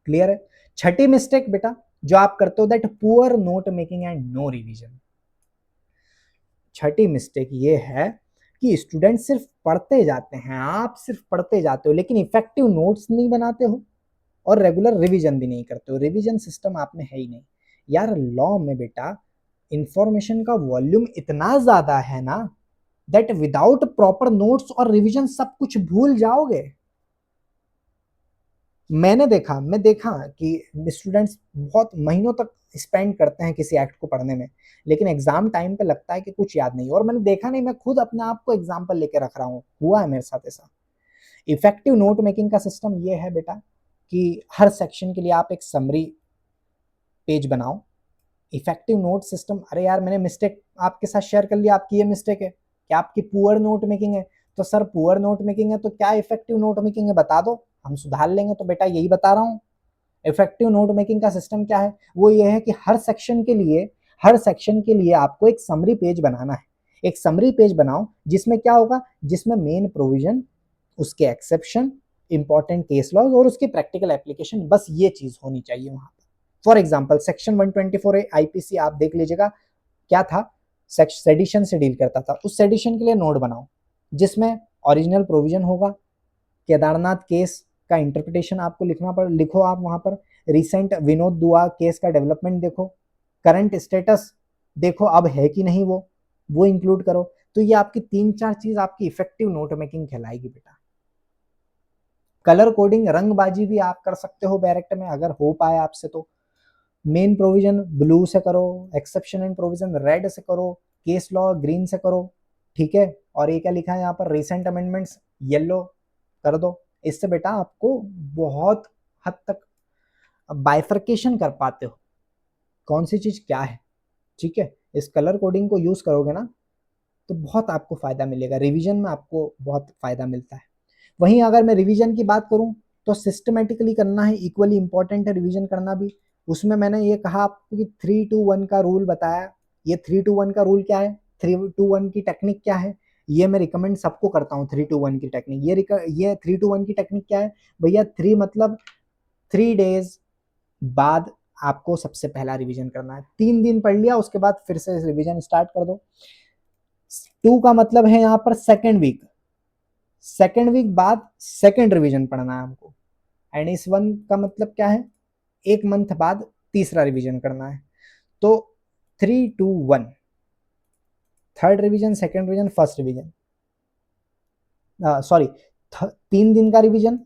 Clear है? छठी मिस्टेक बेटा जो आप करते हो, that poor note making and no revision. छठी मिस्टेक ये है कि स्टूडेंट सिर्फ पढ़ते जाते हैं, आप सिर्फ पढ़ते जाते हो, लेकिन इफेक्टिव नोट्स नहीं बनाते हो और रेगुलर रिवीजन भी नहीं करते हो। रिवीजन सिस्टम आप में है ही नहीं यार। लॉ में बेटा इंफॉर्मेशन का वॉल्यूम इतना ज्यादा है ना, दैट विदाउट प्रॉपर नोट्स और रिवीजन सब कुछ भूल जाओगे। मैं देखा कि स्टूडेंट्स बहुत महीनों तक स्पेंड करते हैं किसी एक्ट को पढ़ने में, लेकिन एग्जाम टाइम पे लगता है कि कुछ याद नहीं। और मैंने देखा नहीं, मैं खुद अपने आप को एग्जाम्पल लेके रख रहा हूँ, हुआ है मेरे साथ ऐसा। इफेक्टिव नोट मेकिंग का सिस्टम ये है बेटा कि हर सेक्शन के लिए आप एक समरी पेज बनाओ। इफेक्टिव नोट सिस्टम, अरे यार मैंने मिस्टेक आपके साथ शेयर कर लिया, आपकी ये मिस्टेक है कि आपकी पुअर नोट मेकिंग है। तो सर पुअर नोट मेकिंग है तो क्या इफेक्टिव नोट मेकिंग है, बता दो, हम सुधार लेंगे। तो बेटा यही बता रहा हूँ, इफेक्टिव नोट मेकिंग का सिस्टम क्या है, वो ये है कि हर सेक्शन के लिए आपको एक समरी पेज बनाना है। एक समरी पेज बनाओ जिसमें क्या होगा, जिसमें मेन प्रोविजन, उसके एक्सेप्शन, इंपॉर्टेंट केस लॉज और उसकी प्रैक्टिकल एप्लीकेशन, बस ये चीज होनी चाहिए वहां पर। फॉर एग्जाम्पल सेक्शन 124 आईपीसी आप देख लीजिएगा, क्या था, सेडिशन से डील करता था। उस सेडिशन के लिए नोट बनाओ जिसमें ओरिजिनल प्रोविजन होगा, केदारनाथ केस का इंटरप्रिटेशन आपको लिखो आप वहां पर, रिसेंट विनोद दुआ केस का डेवलपमेंट देखो, करंट स्टेटस देखो अब है कि नहीं, वो इंक्लूड करो। तो ये आपकी 3-4 चीज आपकी इफेक्टिव नोट मेकिंग कहलाएगी बेटा। कलर कोडिंग, रंगबाजी भी आप कर सकते हो डायरेक्ट में अगर हो पाए आपसे तो। मेन प्रोविजन ब्लू से करो, एक्सेप्शन एंड प्रोविजन रेड से करो, केस लॉ ग्रीन से करो। ठीक है, और ये क्या लिखा है यहाँ पर, रिसेंट अमेंडमेंट्स येलो कर दो। इससे बेटा आपको बहुत हद तक बाइफर्केशन कर पाते हो कौन सी चीज क्या है। ठीक है, इस कलर कोडिंग को यूज करोगे ना तो बहुत आपको फायदा मिलेगा, रिवीजन में आपको बहुत फायदा मिलता है। वहीं अगर मैं रिवीजन की बात करूं तो सिस्टमेटिकली करना है, इक्वली इंपॉर्टेंट है रिवीजन करना भी। उसमें मैंने ये कहा आपको कि 3-2-1 का रूल बताया। ये 3-2-1 का रूल क्या है, 3-2-1 की टेक्निक क्या है, ये मैं रिकमेंड सबको करता हूँ। 3-2-1 की टेक्निक, ये 3-2-1 की टेक्निक क्या है भैया, 3 मतलब 3 डेज बाद आपको सबसे पहला रिवीजन करना है। 3 दिन पढ़ लिया उसके बाद फिर से रिवीजन स्टार्ट कर दो। 2 का मतलब है यहाँ पर सेकेंड वीक बाद सेकेंड रिवीजन पढ़ना है हमको। एंड इस 1 का मतलब क्या है, 1 मंथ बाद तीसरा रिवीजन करना है। तो 3-2-1, third revision, second revision, first revision, sorry 3 दिन का रिवीजन,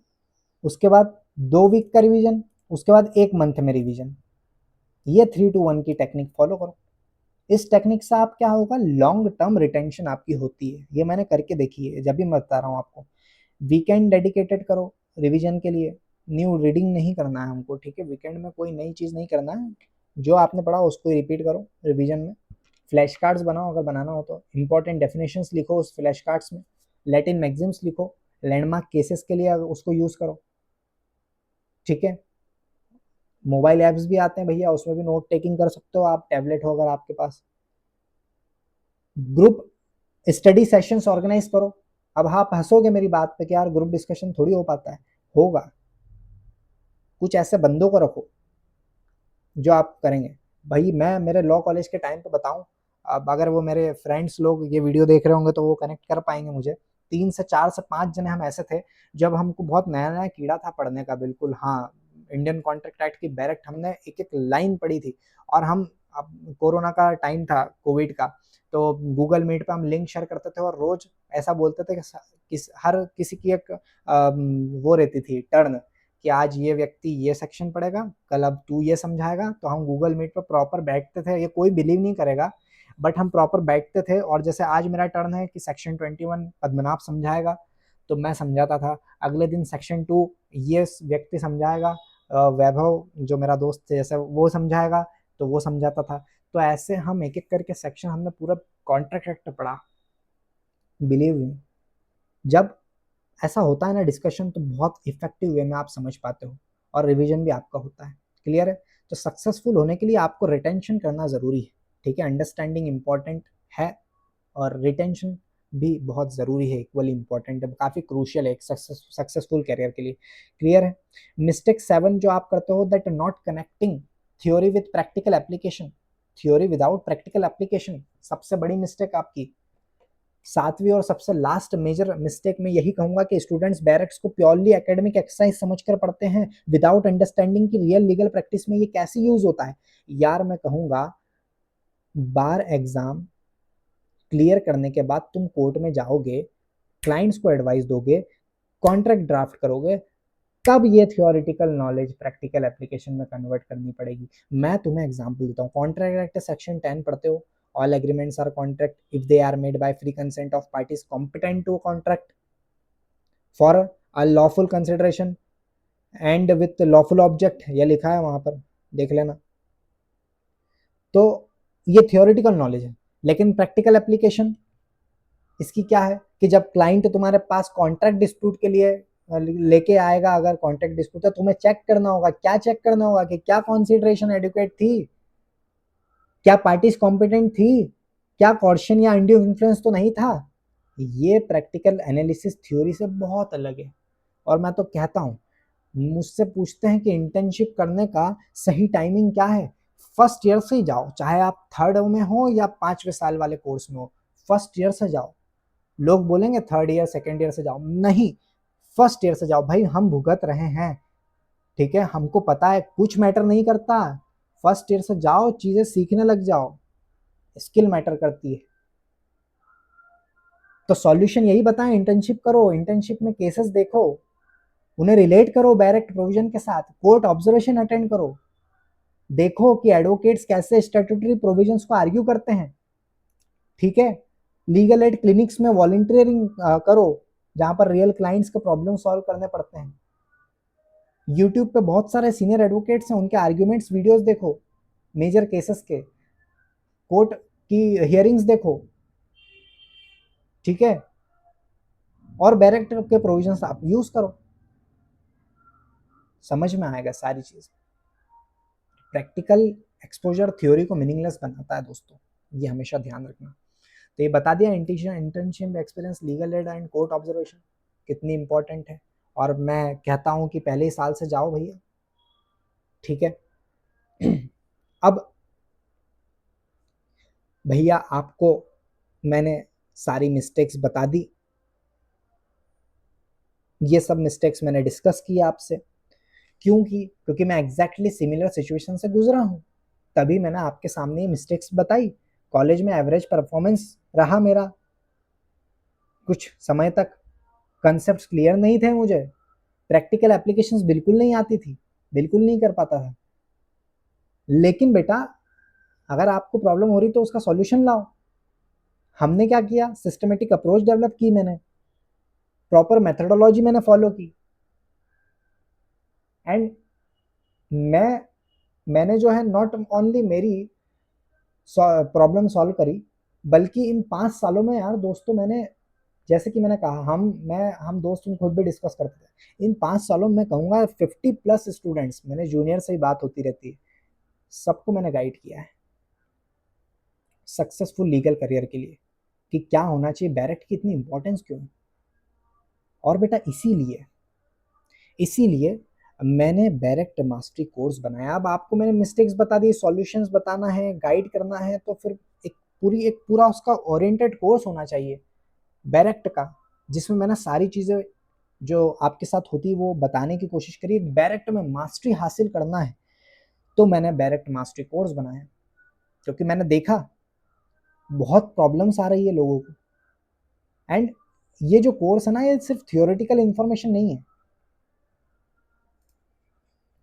उसके बाद 2 वीक का रिवीजन, उसके बाद 1 मंथ में रिवीजन। ये 3-2-1 की टेक्निक फॉलो करो। इस टेक्निक से आप क्या होगा, लॉन्ग टर्म रिटेंशन आपकी होती है। ये मैंने करके देखी है, जब भी मैं बता रहा हूँ आपको। वीकेंड डेडिकेटेड करो रिवीजन के लिए, न्यू रीडिंग नहीं करना है हमको। ठीक है, वीकेंड में कोई नई चीज़ नहीं करना है, जो आपने पढ़ा उसको ही रिपीट करो रिवीजन में। फ्लैश कार्ड्स बनाओ अगर बनाना हो तो, इंपॉर्टेंट डेफिनेशंस लिखो उस फ्लैश कार्ड्स में, लैटिन मैगजीम्स लिखो, लैंडमार्क केसेस के लिए उसको यूज़ करो। ठीक है, मोबाइल ऐप्स भी आते हैं भैया, उसमें भी नोट टेकिंग कर सकते हो आप, टैबलेट हो अगर आपके पास। ग्रुप स्टडी सेशंस ऑर्गेनाइज करो, अब आप हंसोगे मेरी बात पे कि यार ग्रुप डिस्कशन थोड़ी हो पाता है, होगा। कुछ ऐसे बंदों को रखो जो आप करेंगे। भाई मैं मेरे लॉ कॉलेज के टाइम पे बताऊं, अब अगर वो मेरे फ्रेंड्स लोग ये वीडियो देख रहे होंगे तो वो कनेक्ट कर पाएंगे मुझे। 3 से 4 से 5 जने हम ऐसे थे जब हमको बहुत नया नया कीड़ा था पढ़ने का, बिल्कुल हाँ। इंडियन कॉन्ट्रैक्ट एक्ट की डायरेक्ट हमने एक एक लाइन पढ़ी थी। और हम, अब कोरोना का टाइम था, कोविड का, तो गूगल मीट पे हम लिंक शेयर करते थे और रोज ऐसा बोलते थे कि हर किसी की एक वो रहती थी टर्न, कि आज ये व्यक्ति ये सेक्शन पढ़ेगा, कल अब तू ये समझाएगा। तो हम गूगल मीट पर प्रॉपर बैठते थे, ये कोई बिलीव नहीं करेगा, बट हम प्रॉपर बैठते थे। और जैसे आज मेरा टर्न है कि सेक्शन 21 पद्मनाभ समझाएगा, तो मैं समझाता था। अगले दिन सेक्शन 2 ये व्यक्ति समझाएगा, वैभव जो मेरा दोस्त थे जैसे वो समझाएगा, तो वो समझाता था। तो ऐसे हम एक एक करके सेक्शन हमने पूरा कॉन्ट्रैक्ट एक्ट पढ़ा। बिलीव मी, जब ऐसा होता है ना डिस्कशन, तो बहुत इफेक्टिव वे में आप समझ पाते हो और रिवीजन भी आपका होता है। क्लियर है? तो सक्सेसफुल होने के लिए आपको रिटेंशन करना ज़रूरी है। ठीक है, अंडरस्टैंडिंग इंपॉर्टेंट है और रिटेंशन भी बहुत ज़रूरी है, इक्वली इंपॉर्टेंट है, काफ़ी क्रूशियल है एक सक्सेसफुल करियर के लिए। क्लियर है? मिस्टेक 7 जो आप करते हो, that not connecting theory with practical application. Theory without practical application सबसे बड़ी मिस्टेक आपकी। 7वीं और सबसे लास्ट मेजर मिस्टेक मैं यही कहूंगा कि स्टूडेंट्स बैरक्स को प्योरली एकेडमिक एक्सरसाइज समझकर पढ़ते हैं विदाउट अंडरस्टैंडिंग कि रियल लीगल प्रैक्टिस में ये कैसे यूज होता है। यार मैं कहूंगा, बार एग्जाम क्लियर करने के बाद तुम कोर्ट में जाओगे, क्लाइंट्स को एडवाइस दोगे, कॉन्ट्रैक्ट ड्राफ्ट करोगे, तब ये थियोरिटिकल नॉलेज प्रैक्टिकल एप्लीकेशन में कन्वर्ट करनी पड़ेगी। मैं तुम्हें एग्जांपल देता हूँ, कॉन्ट्रैक्ट एक्ट सेक्शन 10 पढ़ते हो, all agreements are contract if they are made by free consent of parties competent to contract for a lawful consideration and with lawful object, ये लिखा है वहां पर, देख लेना। तो ये थियोरिटिकल नॉलेज है, लेकिन प्रैक्टिकल एप्लीकेशन इसकी क्या है कि जब क्लाइंट तुम्हारे पास कॉन्ट्रैक्ट डिस्प्यूट के लिए लेके आएगा, अगर कॉन्ट्रैक्ट डिस्प्यूट है, तुम्हें चेक करना होगा। क्या चेक करना होगा? कि क्या कॉन्सिडरेशन एडुकेट थी, क्या पार्टीज कॉम्पिटेंट थी, क्या कॉर्शन या अनड्यू इन्फ्लुएंस तो नहीं था। ये प्रैक्टिकल एनालिसिस थ्योरी से बहुत अलग है। और मैं तो कहता हूँ, मुझसे पूछते हैं कि इंटर्नशिप करने का सही टाइमिंग क्या है, फर्स्ट ईयर से ही जाओ, चाहे आप थर्ड में हो या 5वें साल वाले कोर्स में हो, फर्स्ट ईयर से जाओ। लोग बोलेंगे थर्ड ईयर सेकेंड ईयर से जाओ, नहीं, फर्स्ट ईयर से जाओ। भाई हम भुगत रहे हैं, ठीक है, हमको पता है, कुछ मैटर नहीं करता। फर्स्ट ईयर से जाओ, चीजें सीखने लग जाओ, स्किल मैटर करती है। तो सॉल्यूशन यही बताएं, इंटर्नशिप करो, इंटर्नशिप में केसेस देखो, उन्हें रिलेट करो डायरेक्ट प्रोविजन के साथ, कोर्ट ऑब्जर्वेशन अटेंड करो, देखो कि एडवोकेट्स कैसे स्टैट्यूटरी प्रोविजंस को आर्ग्यू करते हैं। ठीक है, लीगल एड क्लिनिक्स में वॉलंटियरिंग करो, जहां पर रियल क्लाइंट्स के प्रॉब्लम सॉल्व करने पड़ते हैं। यूट्यूब पे बहुत सारे सीनियर एडवोकेट्स हैं, उनके आर्ग्यूमेंट्स वीडियोस देखो, मेजर केसेस के, कोर्ट की हियरिंग्स देखो। ठीक है, और डायरेक्ट के प्रोविजंस आप यूज करो, समझ में आएगा सारी चीज। प्रैक्टिकल एक्सपोजर थ्योरी को मीनिंगलेस बनाता है दोस्तों, ये हमेशा ध्यान रखना। तो ये बता दिया internship experience, legal aid and court observation कितनी इंपॉर्टेंट है। और मैं कहता हूं कि पहले ही साल से जाओ भैया। ठीक है, अब भैया आपको मैंने सारी मिस्टेक्स बता दी, ये सब मिस्टेक्स मैंने डिस्कस किया आपसे। क्योंकि मैं एग्जैक्टली सिमिलर सिचुएशन से गुजरा हूं, तभी मैंने आपके सामने ये मिस्टेक्स बताई। कॉलेज में एवरेज परफॉर्मेंस रहा मेरा कुछ समय तक, कंसेप्ट क्लियर नहीं थे मुझे, प्रैक्टिकल एप्लीकेशंस बिल्कुल नहीं आती थी, बिल्कुल नहीं कर पाता था। लेकिन बेटा, अगर आपको प्रॉब्लम हो रही तो उसका सॉल्यूशन लाओ। हमने क्या किया, सिस्टमेटिक अप्रोच डेवलप की, मैंने प्रॉपर मेथोडोलॉजी मैंने फॉलो की, एंड मैंने जो है नॉट ओनली मेरी प्रॉब्लम सॉल्व करी, बल्कि इन 5 सालों में यार दोस्तों, मैंने जैसे कि मैंने कहा, हम दोस्त में खुद भी डिस्कस करते थे, इन 5 सालों में कहूँगा 50+ स्टूडेंट्स, मैंने जूनियर से ही बात होती रहती है, सबको मैंने गाइड किया है सक्सेसफुल लीगल करियर के लिए, कि क्या होना चाहिए, डायरेक्ट की इतनी इंपॉर्टेंस क्यों है। और बेटा इसीलिए मैंने डायरेक्ट मास्टरी कोर्स बनाया। अब आपको मैंने मिस्टेक्स बता दी, सॉल्यूशंस बताना है, गाइड करना है, तो फिर एक पूरा उसका ओरिएंटेड कोर्स होना चाहिए डायरेक्ट का, जिसमें मैंने सारी चीज़ें जो आपके साथ होती वो बताने की कोशिश करी। डायरेक्ट में मास्टरी हासिल करना है तो मैंने डायरेक्ट मास्टरी कोर्स बनाया, क्योंकि मैंने देखा बहुत प्रॉब्लम्स आ रही है लोगों को। एंड ये जो कोर्स है ना, ये सिर्फ थियोरेटिकल इन्फॉर्मेशन नहीं है।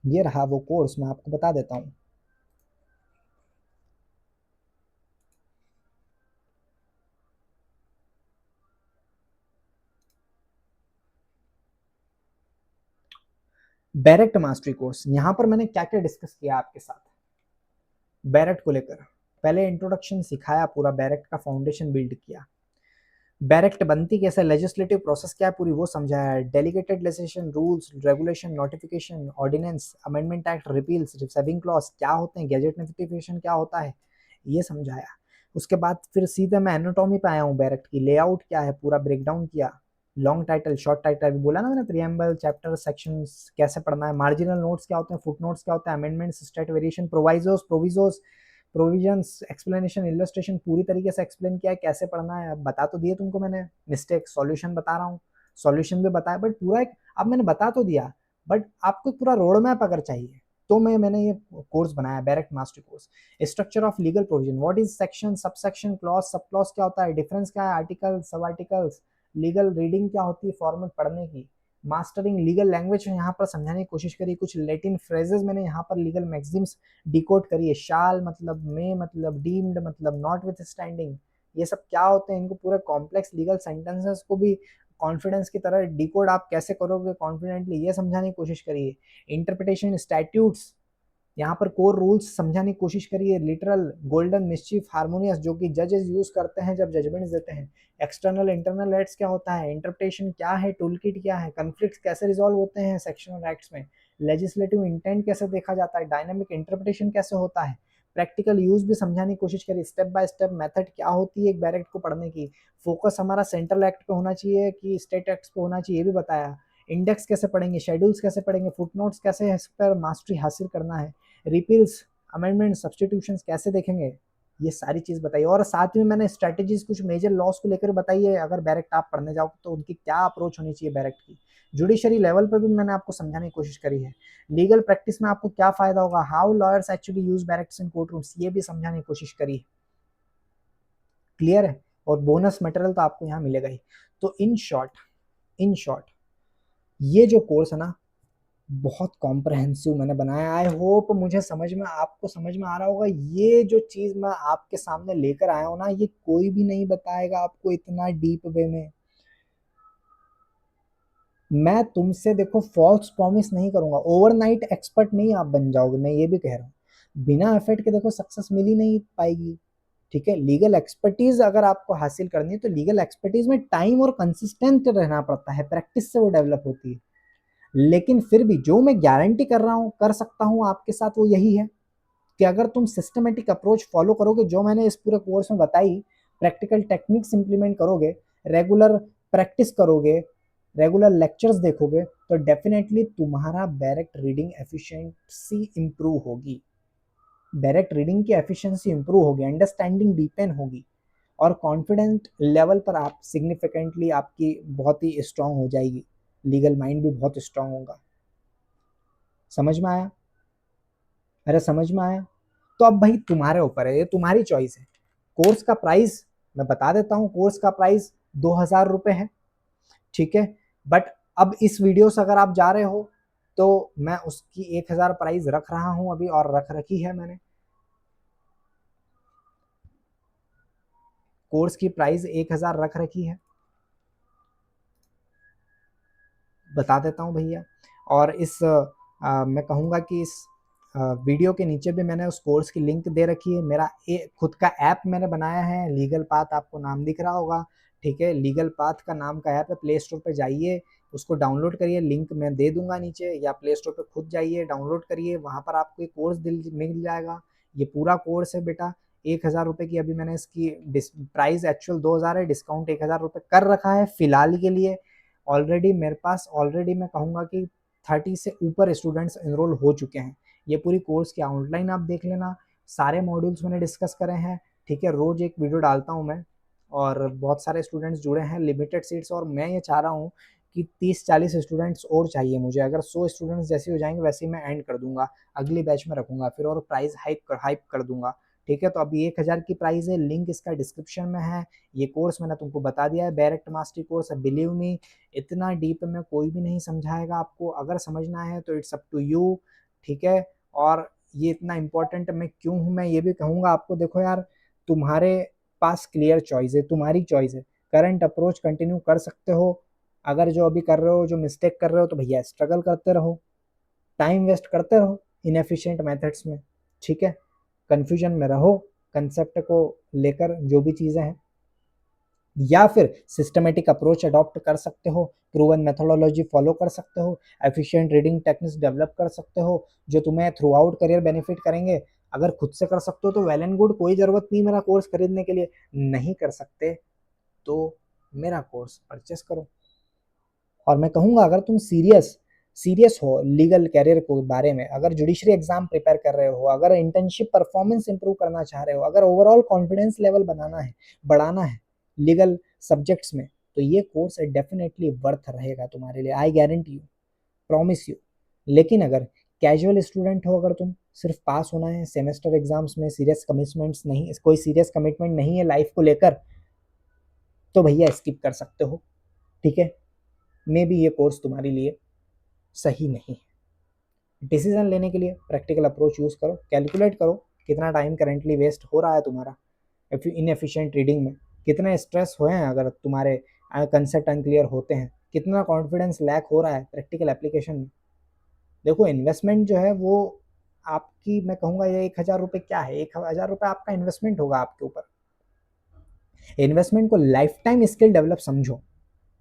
ये रहा वो कोर्स, मैं आपको बता देता हूँ। डायरेक्ट मास्टरी कोर्स, यहाँ पर मैंने क्या क्या डिस्कस किया आपके साथ बैरेट को लेकर। पहले इंट्रोडक्शन सिखाया, पूरा बैरेट का फाउंडेशन बिल्ड किया। बैरेक्ट बनती कैसे, लेजिस्लेटिव प्रोसेस क्या है पूरी वो समझाया। Delegated legislation, rules, regulation, notification, ordinance, amendment act, repeals, saving clause क्या होते हैं, गैजेट नोटिफिकेशन क्या होता है, ये समझाया। उसके बाद फिर सीधे मैं एनाटॉमी पे आया हूँ, बैरेक्ट की लेआउट क्या है पूरा ब्रेकडाउन किया। लॉन्ग टाइटल, शॉर्ट टाइटल, अभी बोला ना मैंने, प्रीएम्बल, चैप्टर, सेक्शंस कैसे पढ़ना है, मार्जिनल नोट्स क्या होते हैं, फुट नोट्स क्या होता है, amendments, state variation, provisos, provisos, provisions, explanation, illustration पूरी तरीके से एक्सप्लेन किया है कैसे पढ़ना है। अब बता तो दिए तुमको मैंने, मिस्टेक सॉल्यूशन बता रहा हूँ, सॉल्यूशन भी बताया, बट पूरा एक अब मैंने बता तो दिया, बट आपको पूरा रोड मैप अगर चाहिए तो मैंने ये कोर्स बनाया, direct mastery course. Structure of legal provision, what is section, sub section, clause, sub clause क्या होता है, डिफरेंस क्या है, आर्टिकल, सब आर्टिकल्स, लीगल रीडिंग क्या होती है फॉर्मेट पढ़ने की, मास्टरिंग लीगल लैंग्वेज यहाँ पर समझाने की कोशिश करी। कुछ लैटिन फ्रेजेस मैंने यहाँ पर लीगल मैक्सिम्स डिकोड करिए। शाल मतलब, मे मतलब, डीम्ड मतलब, नॉट विथ स्टैंडिंग, ये सब क्या होते हैं, इनको पूरे कॉम्प्लेक्स लीगल सेंटेंसेस को भी कॉन्फिडेंस की तरह डिकोड आप कैसे करोगे कॉन्फिडेंटली, ये समझाने की कोशिश करिए। इंटरप्रिटेशन, स्टैट्यूट्स, यहाँ पर कोर रूल्स समझाने की कोशिश करिए। लिटरल, गोल्डन, मिस्चीफ, हार्मोनियस, जो कि जजेस यूज करते हैं जब जजमेंट्स देते हैं। एक्सटर्नल, इंटरनल एक्ट्स क्या होता है, इंटरप्रिटेशन क्या है, टूल किट क्या है, कन्फ्लिक्ट कैसे रिजॉल्व होते हैं सेक्शनल एक्ट्स में, लेजिस्लेटिव इंटेंट कैसे देखा जाता है, डायनामिक इंटरप्रिटेशन कैसे होता है, प्रैक्टिकल यूज भी समझाने की कोशिश करिए। स्टेप बाय स्टेप मेथड क्या होती है एक डायरेक्ट को पढ़ने की। फोकस हमारा सेंट्रल एक्ट पे होना चाहिए कि स्टेट एक्ट पे होना चाहिए, ये भी बताया। इंडेक्स कैसे पढ़ेंगे, शेड्यूल्स कैसे पढ़ेंगे, फुटनोट्स कैसे इस पर मास्टरी हासिल करना है, रिपील्स, अमेंडमेंट, सब्सटीट्यूशंस कैसे देखेंगे, ये सारी चीज बताइए। और साथ में मैंने स्ट्रेटेजीज कुछ मेजर लॉस को लेकर बताई है, अगर डायरेक्ट आप पढ़ने जाओ तो उनकी क्या अप्रोच होनी चाहिए डायरेक्ट की। जुडिशरी लेवल पर भी मैंने आपको समझाने की कोशिश करी है। लीगल प्रैक्टिस में आपको क्या फायदा होगा, how lawyers actually use directs in court rooms, ये भी समझाने की कोशिश करी है। क्लियर है। और बोनस मटेरियल तो आपको यहाँ मिलेगा ही। तो इन शॉर्ट ये जो कोर्स है ना, बहुत कॉम्प्रहेंसिव मैंने बनाया। आई होप मुझे समझ में, आपको समझ में आ रहा होगा। ये जो चीज मैं आपके सामने लेकर आया हूं ना, ये कोई भी नहीं बताएगा आपको इतना डीप वे में। मैं तुमसे देखो फॉल्स प्रॉमिस नहीं करूंगा, ओवरनाइट एक्सपर्ट नहीं आप बन जाओगे, मैं ये भी कह रहा हूँ। बिना एफर्ट के देखो सक्सेस मिल ही नहीं पाएगी। ठीक है, लीगल एक्सपर्टीज अगर आपको हासिल करनी है तो लीगल एक्सपर्टीज में टाइम और कंसिस्टेंट रहना पड़ता है, प्रैक्टिस से वो डेवलप होती है। लेकिन फिर भी जो मैं गारंटी कर रहा हूं, कर सकता हूं आपके साथ, वो यही है कि अगर तुम सिस्टमेटिक अप्रोच फॉलो करोगे, जो मैंने इस पूरे कोर्स में बताई, प्रैक्टिकल टेक्निक्स इंप्लीमेंट करोगे, रेगुलर प्रैक्टिस करोगे, रेगुलर लेक्चर्स देखोगे, तो डेफिनेटली तुम्हारा डायरेक्ट रीडिंग एफिशिएंसी इंप्रूव होगी। डायरेक्ट रीडिंग की एफिशिएंसी इंप्रूव होगी, अंडरस्टैंडिंग डीपेन होगी, और कॉन्फिडेंट लेवल पर आप सिग्निफिकेंटली आपकी बहुत ही स्ट्रांग हो जाएगी। लीगल माइंड भी बहुत स्ट्रांग होगा। समझ में आया? अरे समझ में आया? तो अब भाई तुम्हारे ऊपर है, ये तुम्हारी चॉइस है। कोर्स का प्राइस मैं बता देता हूँ, कोर्स का प्राइस 2000 रुपये है। ठीक है, बट अब इस वीडियो से अगर आप जा रहे हो तो मैं उसकी 1000 प्राइस रख रहा हूं अभी, और रख रखी है मैंने। कोर्स की प्राइस 1000 रख रखी है, बता देता हूँ भैया। और इस मैं कहूँगा कि इस वीडियो के नीचे भी मैंने उस कोर्स की लिंक दे रखी है। मेरा खुद का ऐप मैंने बनाया है, लीगल पाथ, आपको नाम दिख रहा होगा। ठीक है, लीगल पाथ का नाम का ऐप है, प्ले स्टोर पे जाइए, उसको डाउनलोड करिए, लिंक मैं दे दूंगा नीचे, या प्ले स्टोर पे खुद जाइए, डाउनलोड करिए, वहाँ पर आपको एक कोर्स मिल जाएगा। ये पूरा कोर्स है बेटा 1000 रुपये की। अभी मैंने इसकी प्राइस एक्चुअल 2000 है, डिस्काउंट 1000 रुपये कर रखा है फिलहाल के लिए। ऑलरेडी मेरे पास ऑलरेडी मैं कहूँगा कि 30 से ऊपर स्टूडेंट्स एनरोल हो चुके हैं। ये पूरी कोर्स की आउटलाइन आप देख लेना, सारे मॉड्यूल्स मैंने डिस्कस करे हैं, ठीक है। रोज एक वीडियो डालता हूँ मैं, और बहुत सारे स्टूडेंट्स जुड़े हैं, लिमिटेड सीट्स, और मैं ये चाह रहा हूँ कि 30-40 स्टूडेंट्स और चाहिए मुझे। अगर 100 स्टूडेंट्स जैसे हो जाएंगे वैसे ही मैं एंड कर दूंगा, अगली बैच में रखूंगा फिर, और प्राइस हाइप कर दूंगा, ठीक है। तो अभी 1000 की प्राइस है, लिंक इसका डिस्क्रिप्शन में है। ये कोर्स मैंने तुमको बता दिया है, डायरेक्ट मास्टरी कोर्स है, बिलीव मी इतना डीप में कोई भी नहीं समझाएगा आपको। अगर समझना है तो इट्स अप टू यू, ठीक है। और ये इतना इंपॉर्टेंट मैं क्यों हूँ, मैं ये भी कहूँगा आपको। देखो यार, तुम्हारे पास क्लियर चॉइस है, तुम्हारी चॉइस है। करंट अप्रोच कंटिन्यू कर सकते हो, अगर जो अभी कर रहे हो, जो मिस्टेक कर रहे हो, तो भैया स्ट्रगल करते रहो, टाइम वेस्ट करते रहो इनएफिशिएंट मेथड्स में, ठीक है। कंफ्यूजन में रहो कंसेप्ट को लेकर, जो भी चीज़ें हैं, या फिर सिस्टमेटिक अप्रोच अडॉप्ट कर सकते हो, प्रूवन मेथोडोलॉजी फॉलो कर सकते हो, एफिशिएंट रीडिंग टेक्निक्स डेवलप कर सकते हो, जो तुम्हें थ्रू आउट करियर बेनिफिट करेंगे। अगर खुद से कर सकते हो तो वेल एंड गुड, कोई ज़रूरत नहीं मेरा कोर्स खरीदने के लिए। नहीं कर सकते तो मेरा कोर्स परचेस करो। और मैं कहूँगा, अगर तुम सीरियस हो लीगल कैरियर को बारे में, अगर जुडिशरी एग्जाम प्रिपेयर कर रहे हो, अगर इंटर्नशिप परफॉर्मेंस इंप्रूव करना चाह रहे हो, अगर ओवरऑल कॉन्फिडेंस लेवल बढ़ाना है लीगल सब्जेक्ट्स में, तो ये कोर्स डेफिनेटली वर्थ रहेगा तुम्हारे लिए, I guarantee you, promise you. लेकिन अगर कैजुअल स्टूडेंट हो, अगर तुम सिर्फ पास होना है सेमेस्टर एग्जाम्स में, सीरियस कमिटमेंट्स नहीं, कोई सीरियस कमिटमेंट नहीं है लाइफ को लेकर, तो भैया स्किप कर सकते हो, ठीक है। मे बी ये कोर्स तुम्हारे लिए सही नहीं है। डिसीजन लेने के लिए प्रैक्टिकल अप्रोच यूज़ करो, कैलकुलेट करो कितना टाइम करेंटली वेस्ट हो रहा है तुम्हारा इनएफिशिएंट रीडिंग में, कितने स्ट्रेस हुए हैं अगर तुम्हारे कंसेप्ट अनक्लियर होते हैं, कितना कॉन्फिडेंस लैक हो रहा है प्रैक्टिकल एप्लीकेशन में। देखो, इन्वेस्टमेंट जो है वो आपकी, मैं कहूँगा ये 1000 रुपये क्या है, 1000 रुपये आपका इन्वेस्टमेंट होगा आपके ऊपर। इन्वेस्टमेंट को लाइफ टाइम स्किल डेवलप समझो,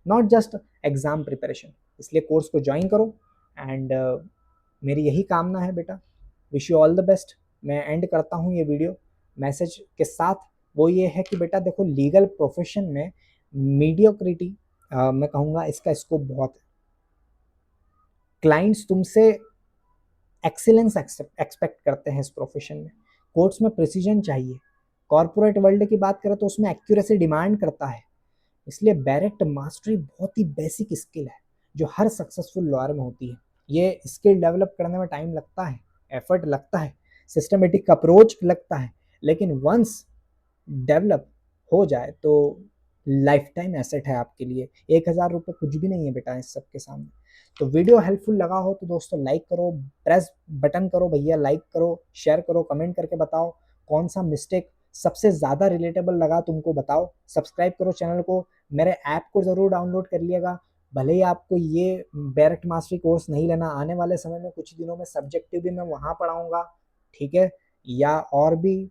नॉट जस्ट एग्जाम प्रिपरेशन। इसलिए कोर्स को ज्वाइन करो, एंड मेरी यही कामना है बेटा, wish you all the best. मैं एंड करता हूँ ये वीडियो मैसेज के साथ, वो ये है कि बेटा देखो, लीगल प्रोफेशन में मीडियोक्रिटी, मैं कहूँगा इसका स्कोप बहुत है। क्लाइंट्स तुमसे एक्सीलेंस एक्सपेक्ट करते हैं इस प्रोफेशन में, कोर्ट्स में प्रिसीजन चाहिए, कॉर्पोरेट वर्ल्ड की बात करें तो उसमें एक्यूरेसी डिमांड करता है। इसलिए डायरेक्ट मास्टरी बहुत ही बेसिक स्किल है जो हर सक्सेसफुल लॉयर में होती है। ये स्किल डेवलप करने में टाइम लगता है, एफर्ट लगता है, सिस्टमेटिक अप्रोच लगता है, लेकिन वंस डेवलप हो जाए तो लाइफ टाइम एसेट है आपके लिए। 1000 रुपये कुछ भी नहीं है बेटा इस सब के सामने। तो वीडियो हेल्पफुल लगा हो तो दोस्तों लाइक करो, प्रेस बटन करो भैया, लाइक करो, शेयर करो, कमेंट करके बताओ कौन सा मिस्टेक सबसे ज़्यादा रिलेटेबल लगा तुमको, बताओ। सब्सक्राइब करो चैनल को, मेरे ऐप को ज़रूर डाउनलोड कर लिएगा। भले ही आपको ये डायरेक्ट मास्टरी कोर्स नहीं लेना, आने वाले समय में कुछ दिनों में सब्जेक्टिव भी मैं वहाँ पढ़ाऊँगा, ठीक है। या और भी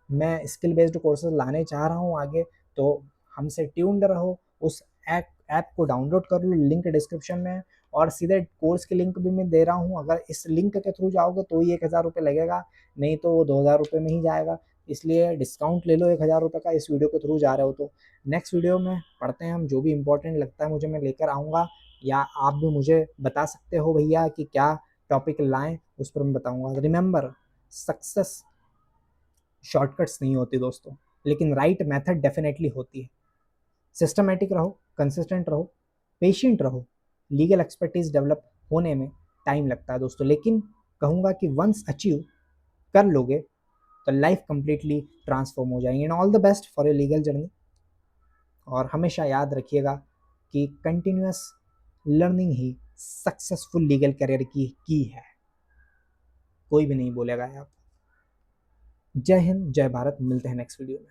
मैं स्किल बेस्ड कोर्सेज लाने चाह रहा हूँ आगे, तो हमसे ट्यून्ड रहो। उस ऐप को डाउनलोड कर लो, लिंक डिस्क्रिप्शन में है, और सीधे कोर्स के लिंक भी मैं दे रहा हूँ। अगर इस लिंक के थ्रू जाओगे तो ही 1000 रुपये लगेगा, नहीं तो वो 2000 रुपये में ही जाएगा। इसलिए डिस्काउंट ले लो 1000 रुपये का, इस वीडियो के थ्रू जा रहे हो तो। नेक्स्ट वीडियो में पढ़ते हैं हम, जो भी इंपॉर्टेंट लगता है मुझे मैं लेकर आऊँगा, या आप भी मुझे बता सकते हो भैया कि क्या टॉपिक लाएँ, उस पर मैं बताऊँगा। रिमेंबर, सक्सेस शॉर्टकट्स नहीं होती दोस्तों, लेकिन राइट मेथड डेफिनेटली होती है। सिस्टमेटिक रहो, कंसिस्टेंट रहो, पेशेंट रहो। लीगल एक्सपर्टीज डेवलप होने में टाइम लगता है दोस्तों, लेकिन कहूँगा कि वंस अचीव कर लोगे तो लाइफ कंप्लीटली ट्रांसफॉर्म हो जाएंगे। And all the best for your legal journey. और हमेशा याद रखिएगा कि कंटिन्यूस लर्निंग ही सक्सेसफुल लीगल करियर की है, कोई भी नहीं बोलेगा आप। जय हिंद, जय भारत, मिलते हैं नेक्स्ट वीडियो में।